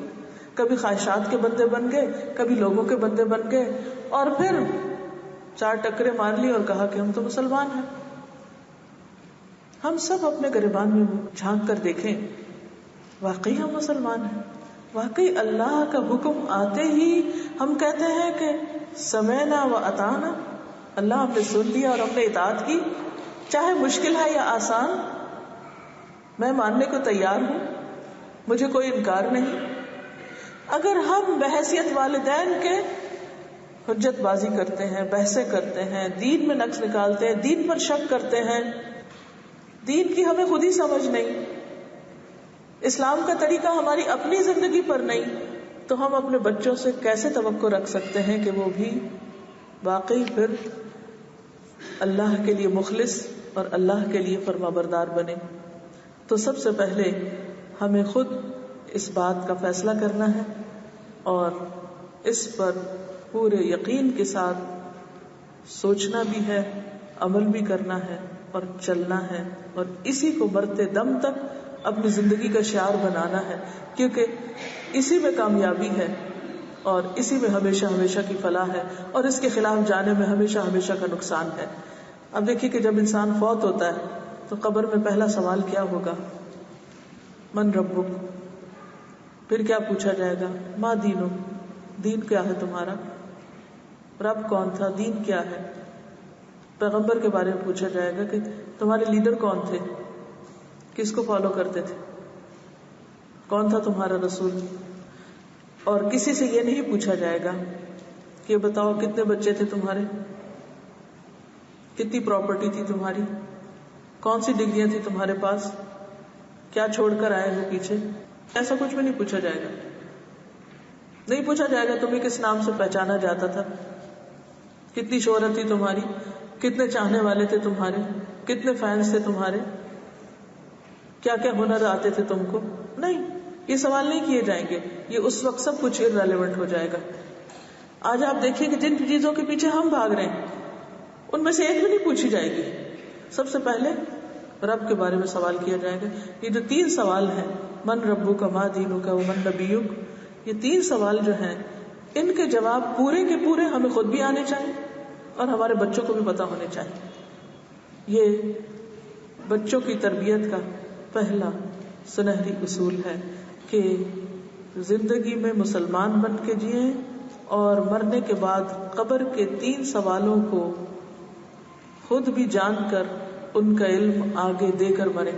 Speaker 1: کبھی خواہشات کے بندے بن گئے، کبھی لوگوں کے بندے بن گئے، اور پھر 4 ٹکرے مار لی اور کہا کہ ہم تو مسلمان ہیں. ہم سب اپنے گریبان میں جھانک کر دیکھیں، واقعی ہم مسلمان ہیں؟ واقعی اللہ کا حکم آتے ہی ہم کہتے ہیں کہ سمعنا و اطعنا، اللہ ہم نے سن لیا اور ہم نے اطاعت کی، چاہے مشکل ہے یا آسان، میں ماننے کو تیار ہوں، مجھے کوئی انکار نہیں۔ اگر ہم بحیثیت والدین کے حجت بازی کرتے ہیں، بحثیں کرتے ہیں، دین میں نقص نکالتے ہیں، دین پر شک کرتے ہیں، دین کی ہمیں خود ہی سمجھ نہیں، اسلام کا طریقہ ہماری اپنی زندگی پر نہیں، تو ہم اپنے بچوں سے کیسے توقع رکھ سکتے ہیں کہ وہ بھی واقعی پھر اللہ کے لیے مخلص اور اللہ کے لیے فرمانبردار بنے؟ تو سب سے پہلے ہمیں خود اس بات کا فیصلہ کرنا ہے اور اس پر پورے یقین کے ساتھ سوچنا بھی ہے، عمل بھی کرنا ہے اور چلنا ہے، اور اسی کو مرتے دم تک اپنی زندگی کا شعار بنانا ہے، کیونکہ اسی میں کامیابی ہے اور اسی میں ہمیشہ ہمیشہ کی فلاح ہے، اور اس کے خلاف جانے میں ہمیشہ ہمیشہ کا نقصان ہے۔ اب دیکھیے کہ جب انسان فوت ہوتا ہے تو قبر میں پہلا سوال کیا ہوگا؟ من ربک، پھر کیا پوچھا جائے گا؟ ما دینک، دین کیا ہے تمہارا؟ رب کون تھا، دین کیا ہے؟ پیغمبر کے بارے میں پوچھا جائے گا کہ تمہارے لیڈر کون تھے، کس کو فالو کرتے تھے، کون تھا تمہارا رسول؟ اور کسی سے یہ نہیں پوچھا جائے گا کہ بتاؤ کتنے بچے تھے تمہارے، کتنی پراپرٹی تھی تمہاری، کون سی ڈگریاں تھی تمہارے پاس، کیا چھوڑ کر آئے ہو پیچھے، ایسا کچھ بھی نہیں پوچھا جائے گا۔ نہیں پوچھا جائے گا تمہیں کس نام سے پہچانا جاتا تھا، کتنی شہرت تھی تمہاری، کتنے چاہنے والے تھے تمہارے، کتنے فینس تھے تمہارے، کیا کیا ہنر آتے تھے تم کو، نہیں، یہ سوال نہیں کیے جائیں گے، یہ اس وقت سب کچھ irrelevant ہو جائے گا۔ آج آپ دیکھیے کہ جن چیزوں کے پیچھے ہم بھاگ رہے ہیں ان میں سے ایک بھی نہیں پوچھی جائے گی، سب سے پہلے رب کے بارے میں سوال کیا جائے گا۔ یہ جو 3 سوال ہیں، من ربک، ما دینک ومن نبیک، یہ 3 سوال جو ہیں ان کے جواب پورے کے پورے ہمیں خود بھی آنے چاہیے اور ہمارے بچوں کو بھی پتا ہونے چاہیے۔ یہ بچوں کی تربیت کا پہلا سنہری اصول ہے کہ زندگی میں مسلمان بن کے جئیں اور مرنے کے بعد قبر کے 3 سوالوں کو خود بھی جان کر ان کا علم آگے دے کر مریں،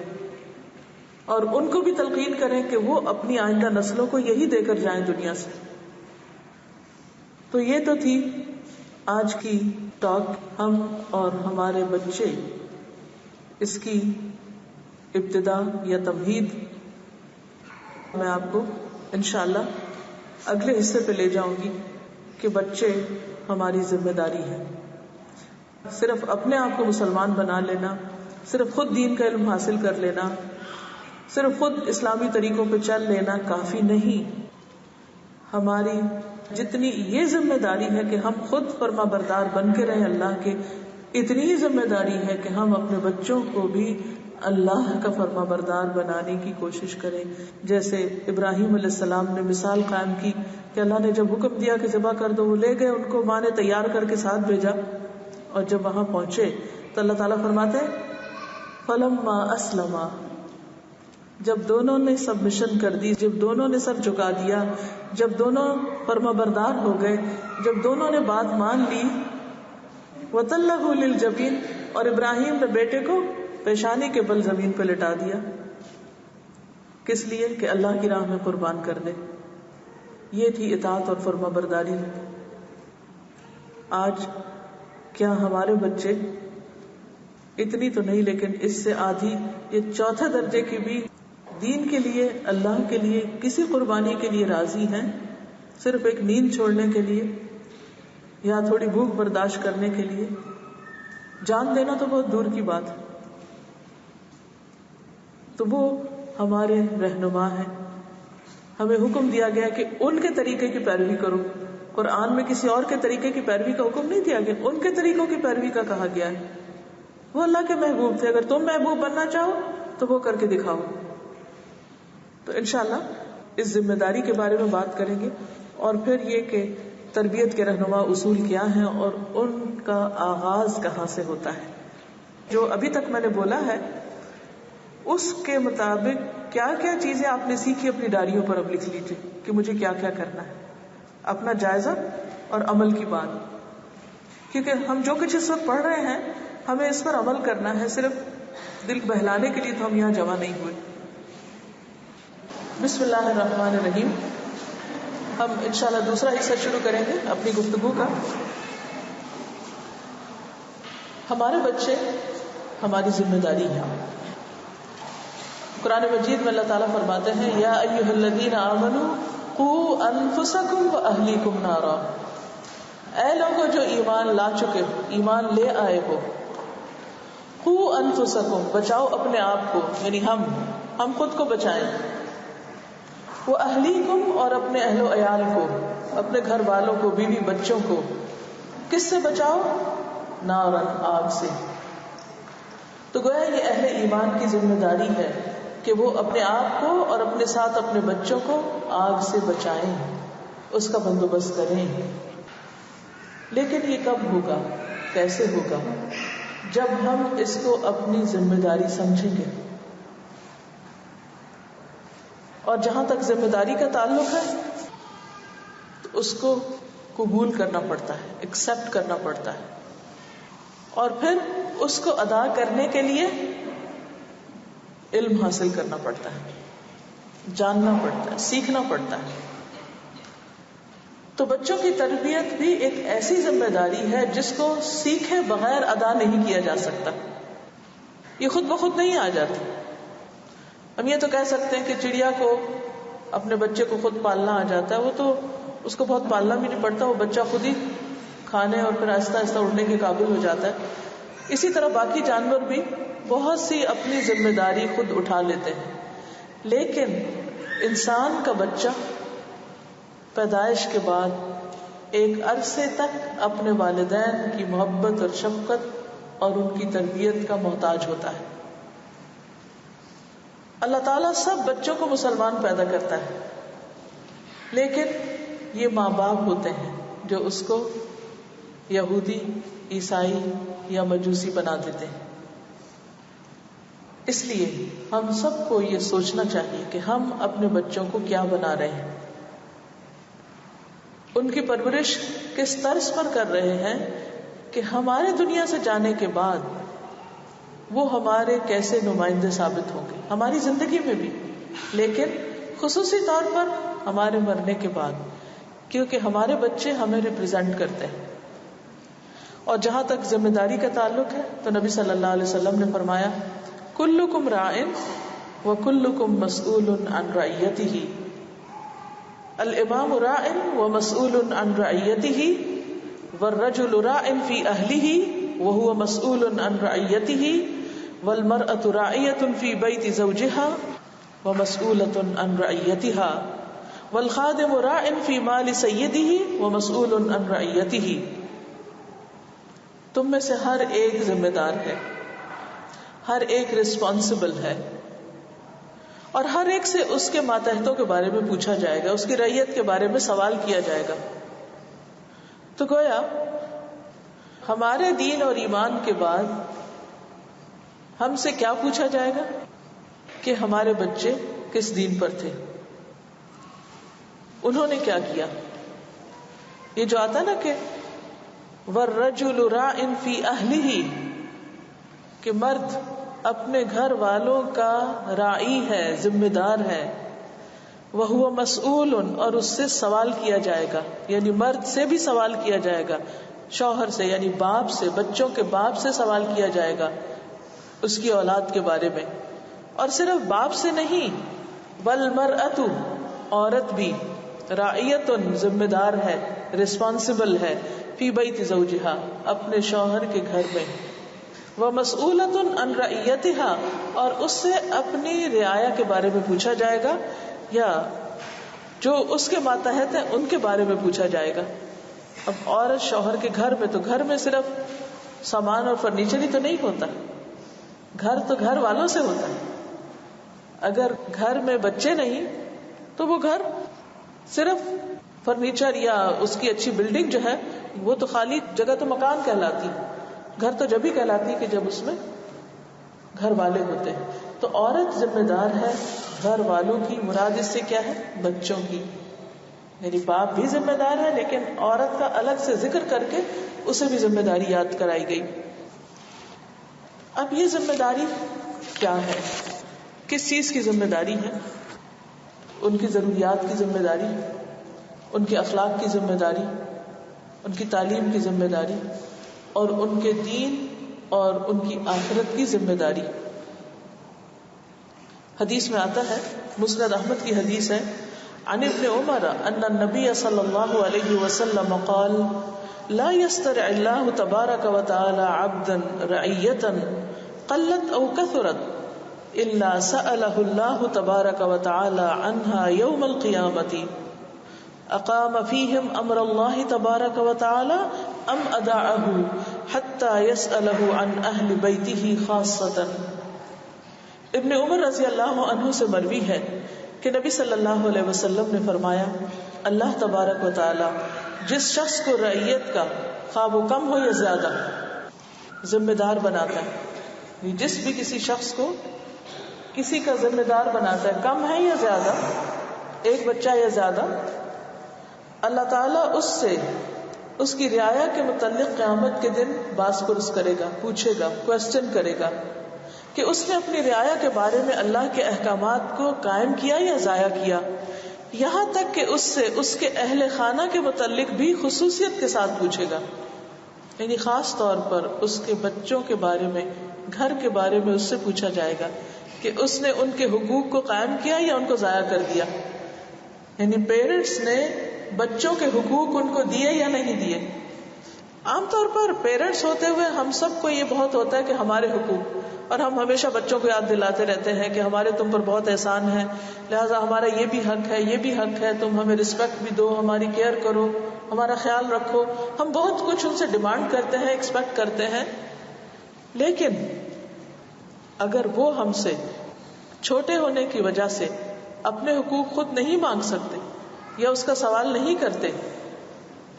Speaker 1: اور ان کو بھی تلقین کریں کہ وہ اپنی آئندہ نسلوں کو یہی دے کر جائیں دنیا سے۔ تو یہ تو تھی آج کی ٹاک، ہم اور ہمارے بچے، اس کی ابتدا یا تمہید میں آپ کو انشاءاللہ اگلے حصے پہ لے جاؤں گی کہ بچے ہماری ذمہ داری ہے۔ صرف اپنے آپ کو مسلمان بنا لینا، صرف خود دین کا علم حاصل کر لینا، صرف خود اسلامی طریقوں پہ چل لینا کافی نہیں۔ ہماری جتنی یہ ذمہ داری ہے کہ ہم خود فرما بردار بن کے رہیں اللہ کے، اتنی ہی ذمہ داری ہے کہ ہم اپنے بچوں کو بھی اللہ کا فرما بردار بنانے کی کوشش کریں۔ جیسے ابراہیم علیہ السلام نے مثال قائم کی کہ اللہ نے جب حکم دیا کہ ذبح کر دو، وہ لے گئے، ان کو ماں نے تیار کر کے ساتھ بھیجا، اور جب وہاں پہنچے تو اللہ تعالیٰ فرماتے ہیں فَلَمَّا أَسْلَمَا، جب دونوں نے سبمشن کر دی، جب دونوں نے سر جھکا دیا، جب دونوں فرما بردار ہو گئے، جب دونوں نے بات مان لی، وَتَلَّهُ لِلْجَبِينِ، اور ابراہیم نے بیٹے کو پیشانی کے بل زمین پہ لٹا دیا، کس لیے کہ اللہ کی راہ میں قربان کر دے۔ یہ تھی اطاعت اور فرما برداری۔ آج کیا ہمارے بچے اتنی تو نہیں لیکن اس سے آدھی، یہ 4تھے درجے کی بھی دین کے لیے، اللہ کے لیے کسی قربانی کے لیے راضی ہیں، صرف ایک نیند چھوڑنے کے لیے یا تھوڑی بھوک برداشت کرنے کے لیے؟ جان دینا تو بہت دور کی بات ہے۔ تو وہ ہمارے رہنما ہیں، ہمیں حکم دیا گیا کہ ان کے طریقے کی پیروی کرو۔ قرآن میں کسی اور کے طریقے کی پیروی کا حکم نہیں دیا گیا، ان کے طریقوں کی پیروی کا کہا گیا ہے۔ وہ اللہ کے محبوب تھے، اگر تم محبوب بننا چاہو تو وہ کر کے دکھاؤ۔ تو انشاءاللہ اس ذمہ داری کے بارے میں بات کریں گے، اور پھر یہ کہ تربیت کے رہنما اصول کیا ہیں اور ان کا آغاز کہاں سے ہوتا ہے۔ جو ابھی تک میں نے بولا ہے اس کے مطابق کیا کیا چیزیں آپ نے سیکھی اپنی ڈائریوں پر اب لکھ لیجیے کہ مجھے کیا کیا کرنا ہے، اپنا جائزہ اور عمل کی بات۔ کیونکہ ہم جو کچھ اس وقت پڑھ رہے ہیں ہمیں اس پر عمل کرنا ہے، صرف دل بہلانے کے لیے تو ہم یہاں جمع نہیں ہوئے. بسم اللہ الرحمن الرحیم. ہم انشاءاللہ دوسرا حصہ شروع کریں گے اپنی گفتگو کا. ہمارے بچے ہماری ذمہ داری ہے. قرآن مجید میں اللہ تعالیٰ فرماتے ہیں یا ایھا الذین آمنوا قوا انفسکم واہلیکم نارا. اے لوگوں جو ایمان لا چکے ہو، ایمان لے آئے ہو، قوا انفسکم بچاؤ اپنے آپ کو، یعنی ہم خود کو بچائیں، واہلیکم اور اپنے اہل و عیال کو، اپنے گھر والوں کو، بیوی بچوں کو. کس سے بچاؤ؟ نارن آگ سے. تو گویا یہ اہل ایمان کی ذمہ داری ہے کہ وہ اپنے آپ کو اور اپنے ساتھ اپنے بچوں کو آگ سے بچائیں، اس کا بندوبست کریں. لیکن یہ کب ہوگا، کیسے ہوگا؟ جب ہم اس کو اپنی ذمہ داری سمجھیں گے. اور جہاں تک ذمہ داری کا تعلق ہے تو اس کو قبول کرنا پڑتا ہے، ایکسپٹ کرنا پڑتا ہے، اور پھر اس کو ادا کرنے کے لیے علم حاصل کرنا پڑتا ہے، جاننا پڑتا ہے، سیکھنا پڑتا ہے. تو بچوں کی تربیت بھی ایک ایسی ذمہ داری ہے جس کو سیکھے بغیر ادا نہیں کیا جا سکتا. یہ خود بخود نہیں آ جاتی. ہم یہ تو کہہ سکتے ہیں کہ چڑیا کو اپنے بچے کو خود پالنا آ جاتا ہے، وہ تو اس کو بہت پالنا بھی نہیں پڑتا، وہ بچہ خود ہی کھانے اور پھر آہستہ آہستہ اڑنے کے قابل ہو جاتا ہے. اسی طرح باقی جانور بھی بہت سی اپنی ذمہ داری خود اٹھا لیتے ہیں. لیکن انسان کا بچہ پیدائش کے بعد ایک عرصے تک اپنے والدین کی محبت اور شفقت اور ان کی تربیت کا محتاج ہوتا ہے. اللہ تعالیٰ سب بچوں کو مسلمان پیدا کرتا ہے، لیکن یہ ماں باپ ہوتے ہیں جو اس کو یہودی، عیسائی یا مجوسی بنا دیتے ہیں. اس لیے ہم سب کو یہ سوچنا چاہیے کہ ہم اپنے بچوں کو کیا بنا رہے ہیں، ان کی پرورش کس طرز پر کر رہے ہیں کہ ہمارے دنیا سے جانے کے بعد وہ ہمارے کیسے نمائندے ثابت ہوں گے ہماری زندگی میں بھی، لیکن خصوصی طور پر ہمارے مرنے کے بعد، کیونکہ ہمارے بچے ہمیں ریپرزینٹ کرتے ہیں. اور جہاں تک ذمہ داری کا تعلق ہے تو نبی صلی اللہ علیہ وسلم نے فرمایا کلکم راعٍ وکلکم مسئول عن رعیتہ. الامام راع ومسئول عن رعیتہ والرجل راع فی اہلہ وہو مسئول عن رعیتہ والمرأة راعیۃ فی بیت زوجها ومسئولۃ عن رعیتہا والخادم راع فی مال سیدہ ومسئول عن رعیتہ. تم میں سے ہر ایک ذمہ دار ہے، ہر ایک ریسپانسبل ہے، اور ہر ایک سے اس کے ماتحتوں کے بارے میں پوچھا جائے گا، اس کی رعیت کے بارے میں سوال کیا جائے گا. تو گویا ہمارے دین اور ایمان کے بعد ہم سے کیا پوچھا جائے گا کہ ہمارے بچے کس دین پر تھے، انہوں نے کیا کیا. یہ جو آتا نا کہ والرجل راع فی اہلہ، کہ مرد اپنے گھر والوں کا راعی ہے، ذمہ دار ہے، وہو مسئول، اور اس سے سوال کیا جائے گا، یعنی مرد سے بھی سوال کیا جائے گا، شوہر سے یعنی باپ سے، بچوں کے باپ سے سوال کیا جائے گا اس کی اولاد کے بارے میں. اور صرف باپ سے نہیں، والمرأۃ، عورت بھی راعیۃ، ذمہ دار ہے، ریسپانسبل ہے، فی بیت زوجہا، اپنے شوہر کے گھر میں، ومسئولۃ عن رعیتہا، اور اس سے اپنی رعایا کے بارے میں پوچھا جائے گا، یا جو اس کے ماتحت ہیں ان کے بارے میں پوچھا جائے گا. اب عورت شوہر کے گھر میں، تو گھر میں صرف سامان اور فرنیچر ہی تو نہیں ہوتا، گھر تو گھر والوں سے ہوتا ہے. اگر گھر میں بچے نہیں تو وہ گھر صرف فرنیچر یا اس کی اچھی بلڈنگ جو ہے وہ تو خالی جگہ تو مکان کہلاتی، گھر تو جب ہی کہلاتی کہ جب اس میں گھر والے ہوتے ہیں. تو عورت ذمہ دار ہے گھر والوں کی، مراد اس سے کیا ہے؟ بچوں کی. یعنی باپ بھی ذمہ دار ہے، لیکن عورت کا الگ سے ذکر کر کے اسے بھی ذمہ داری یاد کرائی گئی. اب یہ ذمہ داری کیا ہے؟ کس چیز کی ذمہ داری ہے؟ ان کی ضروریات کی ذمہ داری، ان کے اخلاق کی ذمہ داری، ان کی تعلیم کی ذمہ داری، اور ان کے دین اور ان کی آخرت کی ذمہ داری. حدیث میں آتا ہے، مسند احمد کی حدیث ہے، عن ابن عمر ان النبی صلی اللہ علیہ وسلم قال لا يسترع الله تبارك وتعالى عبدا رعية قلت او كثرت الا سأله الله تبارك وتعالى عنها يوم القيامة اقام فيهم امر الله تبارك وتعالى ام اداعه حتى يسأله عن اهل بيته خاصة. ابن عمر رضی اللہ عنہ سے مروی ہے کہ نبی صلی اللہ علیہ وسلم نے فرمایا، اللہ تبارک و تعالی جس شخص کو رعیت کا، خواہ وہ کم ہو یا زیادہ، ذمہ دار بناتا ہے، جس بھی کسی شخص کو کسی کا ذمہ دار بناتا ہے، کم ہے یا زیادہ، ایک بچہ یا زیادہ، اللہ تعالیٰ اس سے اس کی رعایا کے متعلق قیامت کے دن باز پرس کرے گا، پوچھے گا، کوسچن کرے گا کہ اس نے اپنی رعایا کے بارے میں اللہ کے احکامات کو قائم کیا یا ضائع کیا، یہاں تک کہ اس سے اس کے اہل خانہ کے متعلق بھی خصوصیت کے ساتھ پوچھے گا. یعنی خاص طور پر اس کے بچوں کے بارے میں، گھر کے بارے میں اس سے پوچھا جائے گا کہ اس نے ان کے حقوق کو قائم کیا یا ان کو ضائع کر دیا. یعنی پیرنٹس نے بچوں کے حقوق ان کو دیے یا نہیں دیے. عام طور پر پیرنٹس ہوتے ہوئے ہم سب کو یہ بہت ہوتا ہے کہ ہمارے حقوق، اور ہم ہمیشہ بچوں کو یاد دلاتے رہتے ہیں کہ ہمارے تم پر بہت احسان ہے، لہٰذا ہمارا یہ بھی حق ہے، یہ بھی حق ہے، تم ہمیں رسپیکٹ بھی دو، ہماری کیئر کرو، ہمارا خیال رکھو. ہم بہت کچھ ان سے ڈیمانڈ کرتے ہیں، ایکسپیکٹ کرتے ہیں. لیکن اگر وہ ہم سے چھوٹے ہونے کی وجہ سے اپنے حقوق خود نہیں مانگ سکتے یا اس کا سوال نہیں کرتے،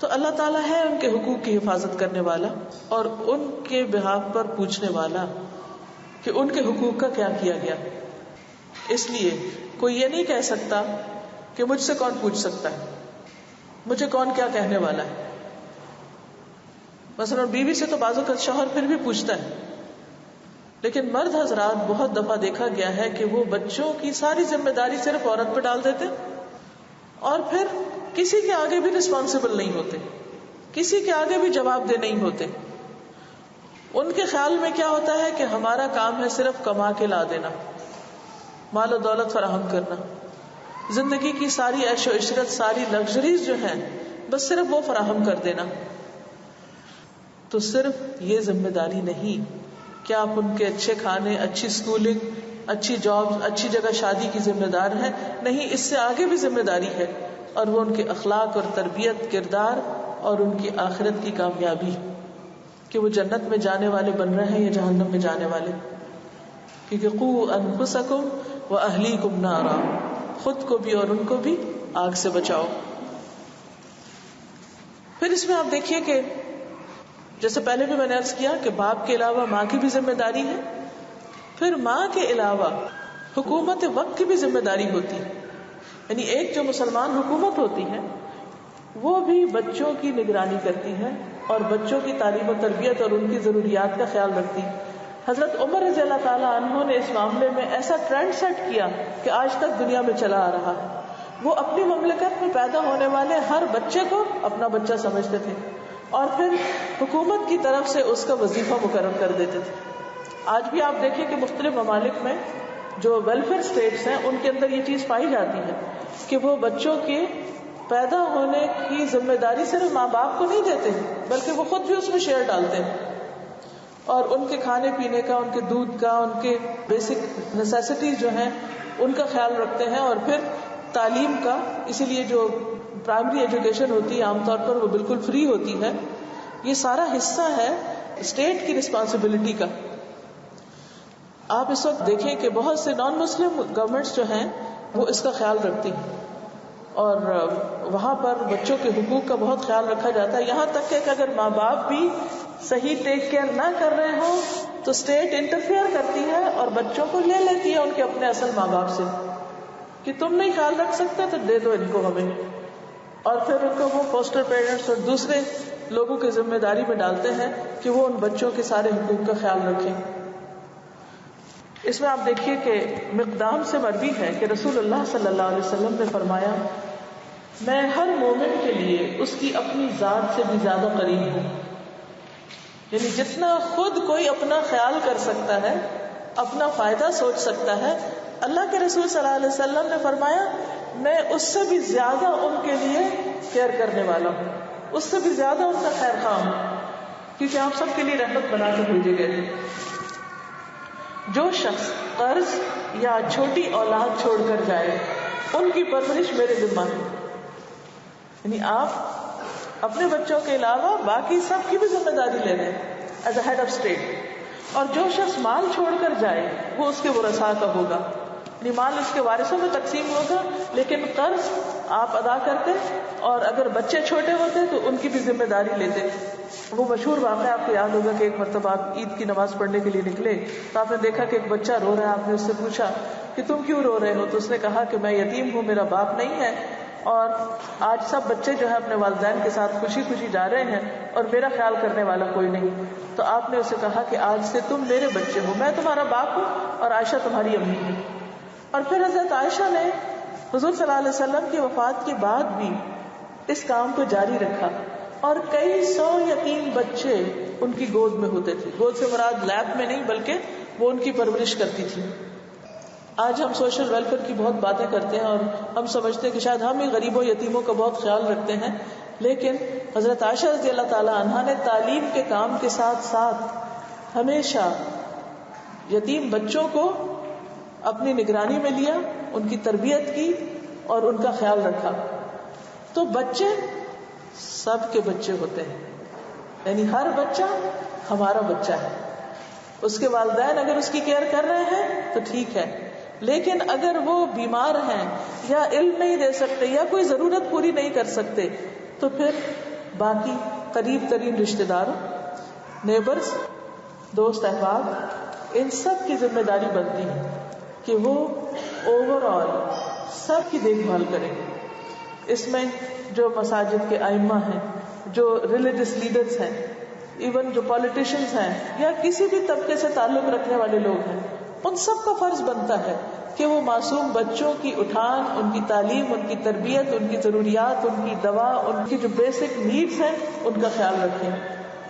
Speaker 1: تو اللہ تعالیٰ ہے ان کے حقوق کی حفاظت کرنے والا اور ان کے بہاف پر پوچھنے والا کہ ان کے حقوق کا کیا کیا گیا. اس لیے کوئی یہ نہیں کہہ سکتا کہ مجھ سے کون پوچھ سکتا ہے، مجھے کون کیا کہنے والا ہے. مثلا بیوی سے تو بعض اوقات شوہر پھر بھی پوچھتا ہے، لیکن مرد حضرات بہت دفعہ دیکھا گیا ہے کہ وہ بچوں کی ساری ذمہ داری صرف عورت پہ ڈال دیتے اور پھر کسی کے آگے بھی رسپانسبل نہیں ہوتے، کسی کے آگے بھی جواب دہ نہیں ہوتے. ان کے خیال میں کیا ہوتا ہے کہ ہمارا کام ہے صرف کما کے لا دینا، مال و دولت فراہم کرنا، زندگی کی ساری عیش و عشرت، ساری لگژریز جو ہیں بس صرف وہ فراہم کر دینا. تو صرف یہ ذمہ داری نہیں کہ آپ ان کے اچھے کھانے، اچھی سکولنگ، اچھی جاب، اچھی جگہ شادی کی ذمہ دار ہیں، نہیں، اس سے آگے بھی ذمہ داری ہے، اور وہ ان کے اخلاق اور تربیت، کردار اور ان کی آخرت کی کامیابی، کہ وہ جنت میں جانے والے بن رہے ہیں یا جہنم میں جانے والے. کیونکہ قوا انفسکم واہلیکم نارا، خود کو بھی اور ان کو بھی آگ سے بچاؤ. پھر اس میں آپ دیکھیے کہ جیسے پہلے بھی میں نے عرض کیا کہ باپ کے علاوہ ماں کی بھی ذمہ داری ہے، پھر ماں کے علاوہ حکومت وقت کی بھی ذمہ داری ہوتی ہے. یعنی ایک جو مسلمان حکومت ہوتی ہے وہ بھی بچوں کی نگرانی کرتی ہے اور بچوں کی تعلیم و تربیت اور ان کی ضروریات کا خیال رکھتی ہے. حضرت عمر رضی اللہ تعالیٰ عنہ نے اس معاملے میں ایسا ٹرینڈ سیٹ کیا کہ آج تک دنیا میں چلا آ رہا ہے. وہ اپنی مملکت میں پیدا ہونے والے ہر بچے کو اپنا بچہ سمجھتے تھے اور پھر حکومت کی طرف سے اس کا وظیفہ مقرر کر دیتے تھے. آج بھی آپ دیکھیں کہ مختلف ممالک میں جو ویلفیئر اسٹیٹس ہیں ان کے اندر یہ چیز پائی جاتی ہے کہ وہ بچوں کے پیدا ہونے کی ذمہ داری صرف ماں باپ کو نہیں دیتے بلکہ وہ خود بھی اس میں شیئر ڈالتے ہیں اور ان کے کھانے پینے کا، ان کے دودھ کا، ان کے بیسک نیسیسٹیز جو ہیں ان کا خیال رکھتے ہیں. اور پھر تعلیم کا، اسی لیے جو پرائمری ایجوکیشن ہوتی ہے عام طور پر وہ بالکل فری ہوتی ہے. یہ سارا حصہ ہے اسٹیٹ کی رسپانسبلٹی کا. آپ اس وقت دیکھیں کہ بہت سے نان مسلم گورنمنٹس جو ہیں وہ اس کا خیال رکھتی ہیں اور وہاں پر بچوں کے حقوق کا بہت خیال رکھا جاتا ہے. یہاں تک کہ اگر ماں باپ بھی صحیح ٹیک کیئر نہ کر رہے ہوں تو اسٹیٹ انٹرفیئر کرتی ہے اور بچوں کو لے لیتی ہے ان کے اپنے اصل ماں باپ سے کہ تم نہیں خیال رکھ سکتے تو دے دو ان کو ہمیں. اور پھر ان کو وہ فوسٹر پیرنٹس اور دوسرے لوگوں کی ذمہ داری میں ڈالتے ہیں کہ وہ ان بچوں کے سارے حقوق کا خیال رکھیں. اس میں آپ دیکھیے کہ مقدام سے مروی ہے کہ رسول اللہ صلی اللہ علیہ وسلم نے فرمایا میں ہر مومن کے لیے اس کی اپنی ذات سے بھی زیادہ قریب ہوں. یعنی جتنا خود کوئی اپنا خیال کر سکتا ہے، اپنا فائدہ سوچ سکتا ہے، اللہ کے رسول صلی اللہ علیہ وسلم نے فرمایا میں اس سے بھی زیادہ ان کے لیے کیئر کرنے والا ہوں، اس سے بھی زیادہ ان کا خیر خواہ ہوں، کیونکہ آپ سب کے لیے رحمت بنا کر بھیجے گئے تھے. جو شخص قرض یا چھوٹی اولاد چھوڑ کر جائے ان کی پرورش میرے ذمہ ہے. یعنی آپ اپنے بچوں کے علاوہ باقی سب کی بھی ذمہ داری لے رہے ہیں as a head of state. اور جو شخص مال چھوڑ کر جائے وہ اس کے ورثاء کا ہوگا، یعنی مال اس کے وارثوں میں تقسیم ہوگا، لیکن قرض آپ ادا کرتے اور اگر بچے چھوٹے ہوتے تو ان کی بھی ذمہ داری لیتے. وہ مشہور واقعہ آپ کو یاد ہوگا کہ ایک مرتبہ آپ عید کی نماز پڑھنے کے لیے نکلے تو آپ نے دیکھا کہ ایک بچہ رو رہا ہے. آپ نے اس سے پوچھا کہ تم کیوں رو رہے ہو؟ تو اس نے کہا کہ میں یتیم ہوں، میرا باپ نہیں ہے، اور آج سب بچے جو ہے اپنے والدین کے ساتھ خوشی خوشی جا رہے ہیں اور میرا خیال کرنے والا کوئی نہیں. تو آپ نے اسے کہا کہ آج سے تم میرے بچے ہو، میں تمہارا باپ ہوں اور عائشہ تمہاری امی ہے. اور پھر حضرت عائشہ نے حضور صلی اللہ علیہ وسلم کی وفات کے بعد بھی اس کام کو جاری رکھا اور کئی 100 یتیم بچے ان کی گود میں ہوتے تھے. گود سے مراد لیب میں نہیں بلکہ وہ ان کی پرورش کرتی تھی. آج ہم سوشل ویلفیئر کی بہت باتیں کرتے ہیں اور ہم سمجھتے ہیں کہ شاید ہم ہی غریبوں یتیموں کا بہت خیال رکھتے ہیں، لیکن حضرت عائشہ رضی اللہ تعالی عنہا نے تعلیم کے کام کے ساتھ ساتھ ہمیشہ یتیم بچوں کو اپنی نگرانی میں لیا، ان کی تربیت کی اور ان کا خیال رکھا. تو بچے سب کے بچے ہوتے ہیں، یعنی ہر بچہ ہمارا بچہ ہے. اس کے والدین اگر اس کی کیئر کر رہے ہیں تو ٹھیک ہے، لیکن اگر وہ بیمار ہیں یا علم نہیں دے سکتے یا کوئی ضرورت پوری نہیں کر سکتے تو پھر باقی قریب ترین رشتہ داروں، نیبرز، دوست احباب، ان سب کی ذمہ داری بنتی ہے کہ وہ اوور آل سب کی دیکھ بھال کریں. اس میں جو مساجد کے ائمہ ہیں، جو ریلیجس لیڈرز ہیں، ایون جو پولیٹیشنز ہیں یا کسی بھی طبقے سے تعلق رکھنے والے لوگ ہیں، ان سب کا فرض بنتا ہے کہ وہ معصوم بچوں کی اٹھان، ان کی تعلیم، ان کی تربیت، ان کی ضروریات، ان کی دوا، ان کی جو بیسک نیڈز ہیں ان کا خیال رکھیں.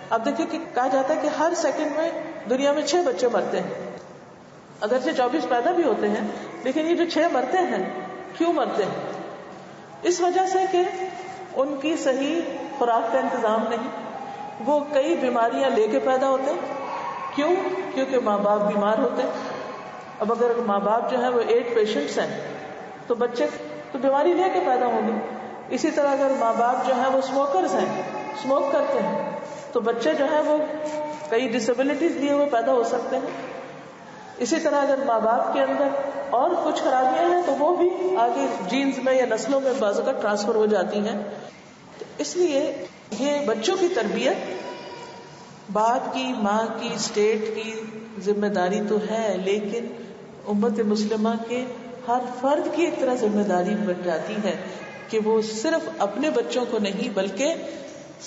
Speaker 1: اب دیکھیں کہ کہا جاتا ہے کہ ہر سیکنڈ میں دنیا میں 6 بچے مرتے ہیں. اگرچہ 24 پیدا بھی ہوتے ہیں لیکن یہ جو 6 مرتے ہیں، کیوں مرتے ہیں؟ اس وجہ سے کہ ان کی صحیح خوراک کا انتظام نہیں، وہ کئی بیماریاں لے کے پیدا ہوتے ہیں. کیوں؟ کیونکہ ماں باپ بیمار ہوتے ہیں. اب اگر ماں باپ جو ہے وہ 8 پیشنٹس ہیں تو بچے تو بیماری لے کے پیدا ہوں گے. اسی طرح اگر ماں باپ جو ہے وہ اسموکرز ہیں، اسموک کرتے ہیں، تو بچے جو ہے وہ کئی ڈسیبلٹیز لیے ہوئے پیدا ہو سکتے ہیں. اسی طرح اگر ماں باپ کے اندر اور کچھ خرابیاں ہیں تو وہ بھی آگے جینز میں یا نسلوں میں بعض اوقات ٹرانسفر ہو جاتی ہیں. تو اس لیے یہ بچوں کی تربیت باپ کی، ماں کی، اسٹیٹ کی ذمہ داری تو ہے، لیکن امت مسلمہ کے ہر فرد کی ایک طرح ذمہ داری بن جاتی ہے کہ وہ صرف اپنے بچوں کو نہیں بلکہ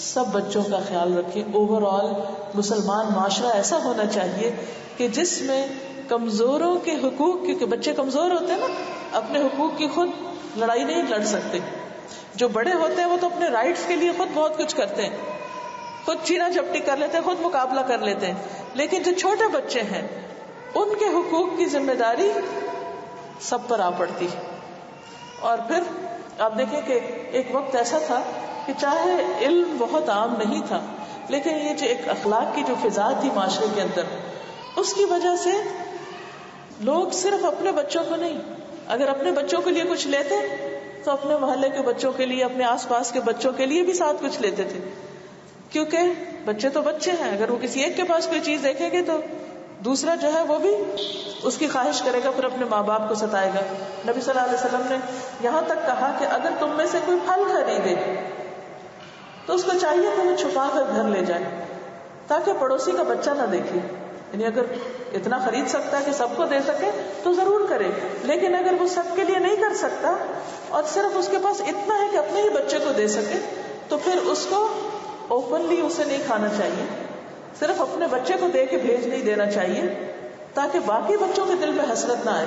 Speaker 1: سب بچوں کا خیال رکھے. اوور آل مسلمان معاشرہ ایسا ہونا چاہیے کہ جس میں کمزوروں کے حقوق، کیونکہ بچے کمزور ہوتے ہیں نا، اپنے حقوق کی خود لڑائی نہیں لڑ سکتے. جو بڑے ہوتے ہیں وہ تو اپنے رائٹس کے لیے خود بہت کچھ کرتے ہیں، خود چینا چپٹی کر لیتے ہیں، خود مقابلہ کر لیتے ہیں. لیکن جو چھوٹے بچے ہیں ان کے حقوق کی ذمہ داری سب پر آ پڑتی ہے. اور پھر آپ دیکھیں کہ ایک وقت ایسا تھا کہ چاہے علم بہت عام نہیں تھا، لیکن یہ جو ایک اخلاق کی جو فضا تھی معاشرے کے اندر، اس کی وجہ سے لوگ صرف اپنے بچوں کو نہیں، اگر اپنے بچوں کے لیے کچھ لیتے تو اپنے محلے کے بچوں کے لیے، اپنے آس پاس کے بچوں کے لیے بھی ساتھ کچھ لیتے تھے. کیونکہ بچے تو بچے ہیں، اگر وہ کسی ایک کے پاس کوئی چیز دیکھیں گے تو دوسرا جو ہے وہ بھی اس کی خواہش کرے گا، پھر اپنے ماں باپ کو ستائے گا. نبی صلی اللہ علیہ وسلم نے یہاں تک کہا کہ اگر تم میں سے کوئی پھل خریدے تو اس کو چاہیے کہ وہ چھپا کر گھر لے جائے تاکہ پڑوسی کا بچہ نہ دیکھے. یعنی اگر اتنا خرید سکتا ہے کہ سب کو دے سکے تو ضرور کرے، لیکن اگر وہ سب کے لیے نہیں کر سکتا اور صرف اس کے پاس اتنا ہے کہ اپنے ہی بچے کو دے سکے, تو پھر اس کو اوپنلی اسے نہیں کھانا چاہیے, صرف اپنے بچے کو دے کے بھیج نہیں دینا چاہیے تاکہ باقی بچوں کے دل میں حسرت نہ آئے.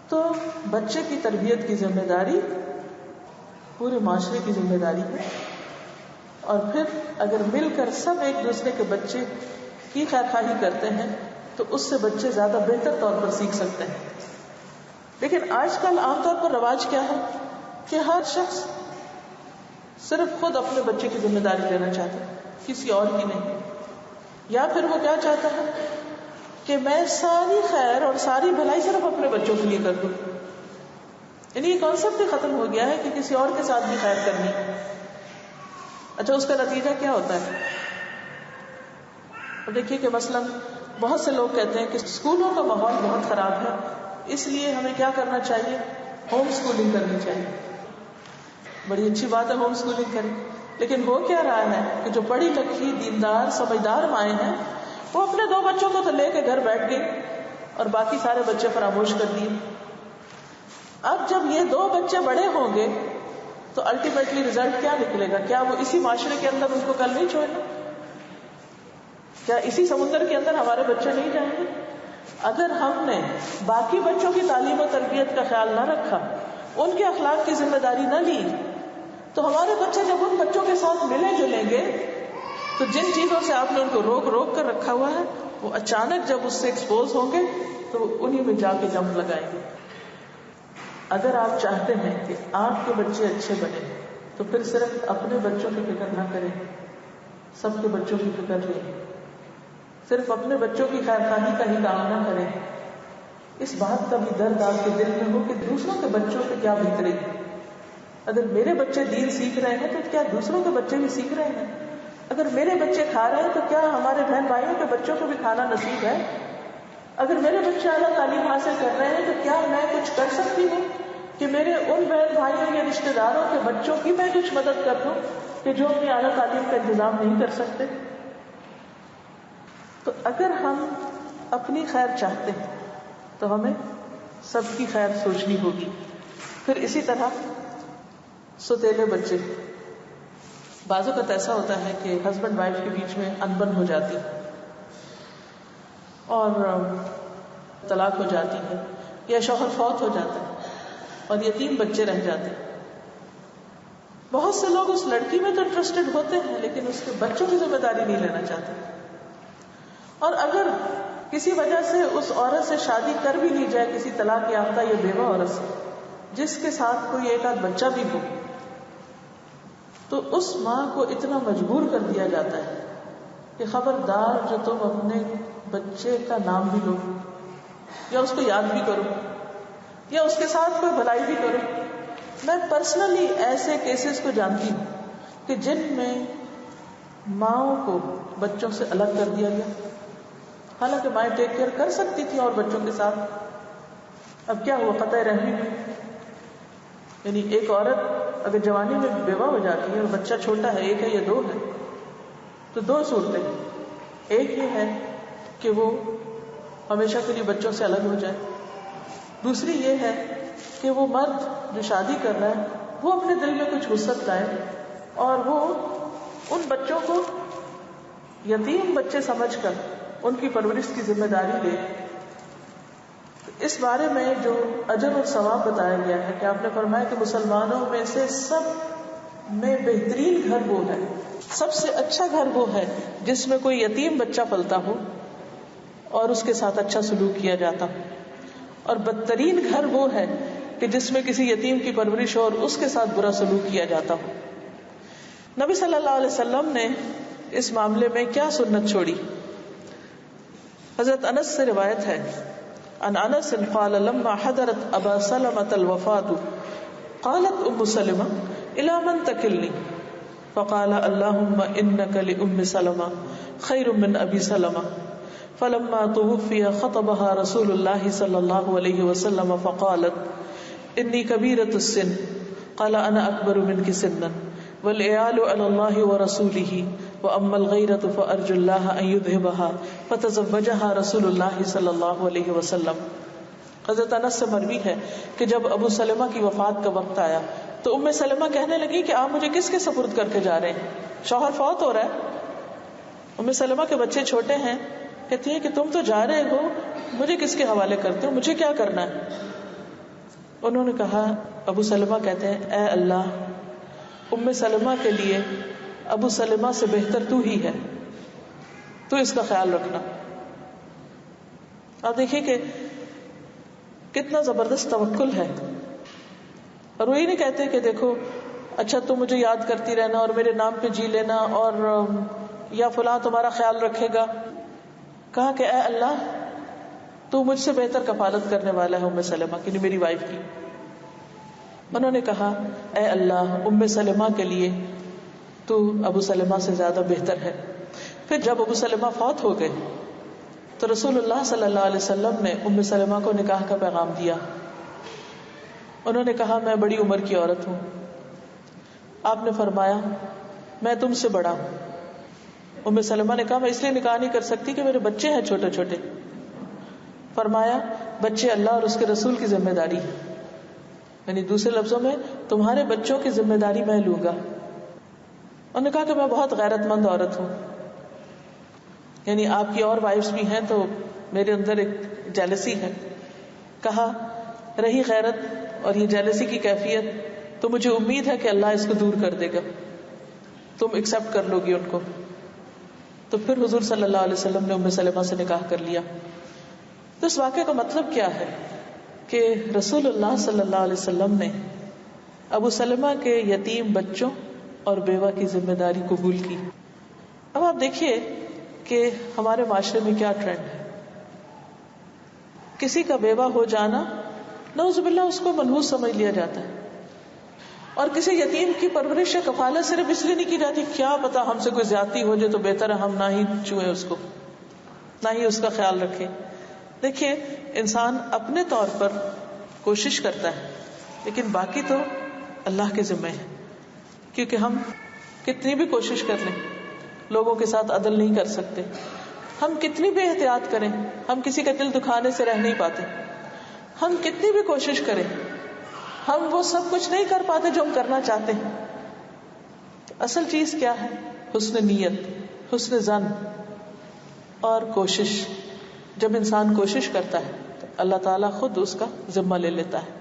Speaker 1: تو بچے کی تربیت کی ذمہ داری پورے معاشرے کی ذمہ داری ہے, اور پھر اگر مل کر سب ایک دوسرے کے بچے کی خیر خواہی کرتے ہیں تو اس سے بچے زیادہ بہتر طور پر سیکھ سکتے ہیں. لیکن آج کل عام طور پر رواج کیا ہے کہ ہر شخص صرف خود اپنے بچے کی ذمہ داری لینا چاہتا ہے, کسی اور کی نہیں. یا پھر وہ کیا چاہتا ہے کہ میں ساری خیر اور ساری بھلائی صرف اپنے بچوں کے لیے کر دوں. یعنی یہ کانسیپٹ ہی ختم ہو گیا ہے کہ کسی اور کے ساتھ بھی خیر کرنی. اچھا, اس کا نتیجہ کیا ہوتا ہے؟ اور دیکھیے کہ مثلاً بہت سے لوگ کہتے ہیں کہ اسکولوں کا ماحول بہت خراب ہے, اس لیے ہمیں کیا کرنا چاہیے, ہوم اسکولنگ کرنی چاہیے. بڑی اچھی بات ہے ہوم اسکولنگ کریں, لیکن ہو کیا رہا ہے کہ جو پڑھی لکھی دیندار سمجھدار مائیں ہیں وہ اپنے 2 بچوں کو تو لے کے گھر بیٹھ گئی اور باقی سارے بچے فراموش کر دیے. اب جب یہ 2 بچے بڑے ہوں گے تو الٹیمیٹلی رزلٹ کیا نکلے گا؟ کیا وہ اسی معاشرے کے اندر ان کو کل نہیں چھوڑنا؟ کیا اسی سمندر کے اندر ہمارے بچے نہیں جائیں گے؟ اگر ہم نے باقی بچوں کی تعلیم و تربیت کا خیال نہ رکھا, ان کے اخلاق کی ذمہ داری نہ لی, تو ہمارے بچے جب ان بچوں کے ساتھ ملیں جلیں گے تو جن چیزوں سے آپ نے ان کو روک روک کر رکھا ہوا ہے وہ اچانک جب اس سے ایکسپوز ہوں گے تو انہی میں جا کے جمپ لگائیں گے. اگر آپ چاہتے ہیں کہ آپ کے بچے اچھے بنے تو پھر صرف اپنے بچوں کی فکر نہ کریں, سب کے بچوں کی فکر لیں. صرف اپنے بچوں کی خیر خواہی کا ہی کام نہ کریں, اس بات کا بھی درد آپ کے دل میں ہو کہ دوسروں کے بچوں پہ کیا بھیترے گی. اگر میرے بچے دین سیکھ رہے ہیں تو کیا دوسروں کے بچے بھی سیکھ رہے ہیں؟ اگر میرے بچے کھا رہے ہیں تو کیا ہمارے بہن بھائیوں کے بچوں کو بھی کھانا نصیب ہے؟ اگر میرے بچے اعلیٰ تعلیم حاصل کر رہے ہیں تو کیا میں کچھ کر سکتی ہوں کہ میرے ان بہن بھائیوں یا رشتے داروں کے بچوں کی میں کچھ مدد کر دوں کہ جو اپنی اعلیٰ تعلیم کا انتظام نہیں کر سکتے؟ تو اگر ہم اپنی خیر چاہتے ہیں تو ہمیں سب کی خیر سوچنی ہوگی. پھر اسی طرح سوتیلے بچے, بعض اوقات ایسا ہوتا ہے کہ ہسبینڈ وائف کے بیچ میں انبن ہو جاتی اور طلاق ہو جاتی ہے, یا شوہر فوت ہو جاتا ہے اور یتیم بچے رہ جاتے ہیں. بہت سے لوگ اس لڑکی میں تو انٹرسٹڈ ہوتے ہیں لیکن اس کے بچوں کی ذمہ داری نہیں لینا چاہتے. اور اگر کسی وجہ سے اس عورت سے شادی کر بھی لی جائے, کسی طلاق یافتہ یا بیوہ عورت سے جس کے ساتھ کوئی ایک آدھ بچہ بھی ہو, تو اس ماں کو اتنا مجبور کر دیا جاتا ہے کہ خبردار جو تم اپنے بچے کا نام بھی لو یا اس کو یاد بھی کرو یا اس کے ساتھ کوئی بھلائی بھی کرو. میں پرسنلی ایسے کیسز کو جانتی ہوں کہ جن میں ماؤں کو بچوں سے الگ کر دیا گیا, حالانکہ مائیں ٹیک کیئر کر سکتی تھی اور بچوں کے ساتھ. اب کیا ہوا, قطع رحمی بھی. یعنی ایک عورت اگر جوانی میں بیوہ ہو جاتی ہے اور بچہ چھوٹا ہے, 1 ہے یا 2 ہے, تو 2 صورتیں. ایک یہ ہے کہ وہ ہمیشہ کے لیے بچوں سے الگ ہو جائے, دوسری یہ ہے کہ وہ مرد جو شادی کر رہا ہے وہ اپنے دل میں کچھ وسعت لائے اور وہ ان بچوں کو یتیم بچے سمجھ کر ان کی پرورش کی ذمہ داری لے. اس بارے میں جو اجر اور ثواب بتایا گیا ہے کہ آپ نے فرمایا کہ مسلمانوں میں سے سب میں بہترین گھر وہ ہے, سب سے اچھا گھر وہ ہے جس میں کوئی یتیم بچہ پلتا ہو اور اس کے ساتھ اچھا سلوک کیا جاتا ہو, اور بدترین گھر وہ ہے کہ جس میں کسی یتیم کی پرورش ہو اور اس کے ساتھ برا سلوک کیا جاتا ہو. نبی صلی اللہ علیہ وسلم نے اس معاملے میں کیا سنت چھوڑی؟ حضرت انس سے روایت ہے, ان انس قال لما حضرت ابا سلمة الوفاة قالت ام سلمة الى من تكلني فقال اللهم انك لام سلمة خير من ابي سلمة فلما توفي خطبها رسول الله صلى الله عليه وسلم فقالت انی کبیرۃ السن قال انا اکبر منک سنا والعیال علی اللہ ورسولہ واما الغیرۃ فارجو اللہ ان یذھبها فتزوجها رسول اللہ صلی اللہ علیہ وسلم. حضرت انس سے مروی ہے کہ جب ابو سلمہ کی وفات کا وقت آیا تو ام سلمہ کہنے لگی کہ آپ مجھے کس کے سپرد کر کے جا رہے ہیں؟ شوہر فوت ہو رہا ہے. ام سلمہ کے بچے چھوٹے ہیں، کہتی ہیں کہ تم تو جا رہے ہو، مجھے کس کے حوالے کرتے ہو، مجھے کیا کرنا ہے؟ انہوں نے کہا، ابو سلمہ کہتے ہیں، اے اللہ، ام سلمہ کے لیے ابو سلمہ سے بہتر تو ہی ہے، تو اس کا خیال رکھنا. آپ دیکھیے کہ کتنا زبردست توکل ہے. اور وہ یہ نہیں کہتے کہ دیکھو اچھا تم مجھے یاد کرتی رہنا اور میرے نام پہ جی لینا اور یا فلاں تمہارا خیال رکھے گا. کہا کہ اے اللہ، تو مجھ سے بہتر کفالت کرنے والا ہے ام سلمہ کی، میری وائف کی. انہوں نے کہا، اے اللہ، ام سلمہ کے لیے تو ابو سلمہ سے زیادہ بہتر ہے. پھر جب ابو سلمہ فوت ہو گئے تو رسول اللہ صلی اللہ علیہ وسلم نے ام سلمہ کو نکاح کا پیغام دیا. انہوں نے کہا، میں بڑی عمر کی عورت ہوں. آپ نے فرمایا، میں تم سے بڑا ہوں. ام سلمہ نے کہا، میں اس لیے نکاح نہیں کر سکتی کہ میرے بچے ہیں چھوٹے چھوٹے. فرمایا، بچے اللہ اور اس کے رسول کی ذمہ داری ہے، یعنی دوسرے لفظوں میں تمہارے بچوں کی ذمہ داری میں لوں گا. انہوں نے کہا کہ میں بہت غیرت مند عورت ہوں، یعنی آپ کی اور وائفز بھی ہیں تو میرے اندر ایک جیلسی ہے. کہا، رہی غیرت اور یہ جیلسی کی کیفیت تو مجھے امید ہے کہ اللہ اس کو دور کر دے گا، تم ایکسپٹ کر لو گی ان کو. تو پھر حضور صلی اللہ علیہ وسلم نے ام سلمہ سے نکاح کر لیا. تو اس واقعے کا مطلب کیا ہے کہ رسول اللہ صلی اللہ علیہ وسلم نے ابو سلمہ کے یتیم بچوں اور بیوہ کی ذمہ داری قبول کی. اب آپ دیکھیے کہ ہمارے معاشرے میں کیا ٹرینڈ ہے. کسی کا بیوہ ہو جانا نعوذ باللہ اس کو منحوس سمجھ لیا جاتا ہے، اور کسی یتیم کی پرورش یا کفالت صرف اس لیے نہیں کی جاتی کیا پتا ہم سے کوئی زیادتی ہو جائے تو بہتر ہے ہم نہ ہی چھوئیں اس کو، نہ ہی اس کا خیال رکھیں. دیکھیے انسان اپنے طور پر کوشش کرتا ہے لیکن باقی تو اللہ کے ذمہ ہے، کیونکہ ہم کتنی بھی کوشش کر لیں لوگوں کے ساتھ عدل نہیں کر سکتے. ہم کتنی بھی احتیاط کریں ہم کسی کا دل دکھانے سے رہ نہیں پاتے. ہم کتنی بھی کوشش کریں ہم وہ سب کچھ نہیں کر پاتے جو ہم کرنا چاہتے ہیں. اصل چیز کیا ہے؟ حسن نیت، حسن ظن اور کوشش. جب انسان کوشش کرتا ہے تو اللہ تعالیٰ خود اس کا ذمہ لے لیتا ہے.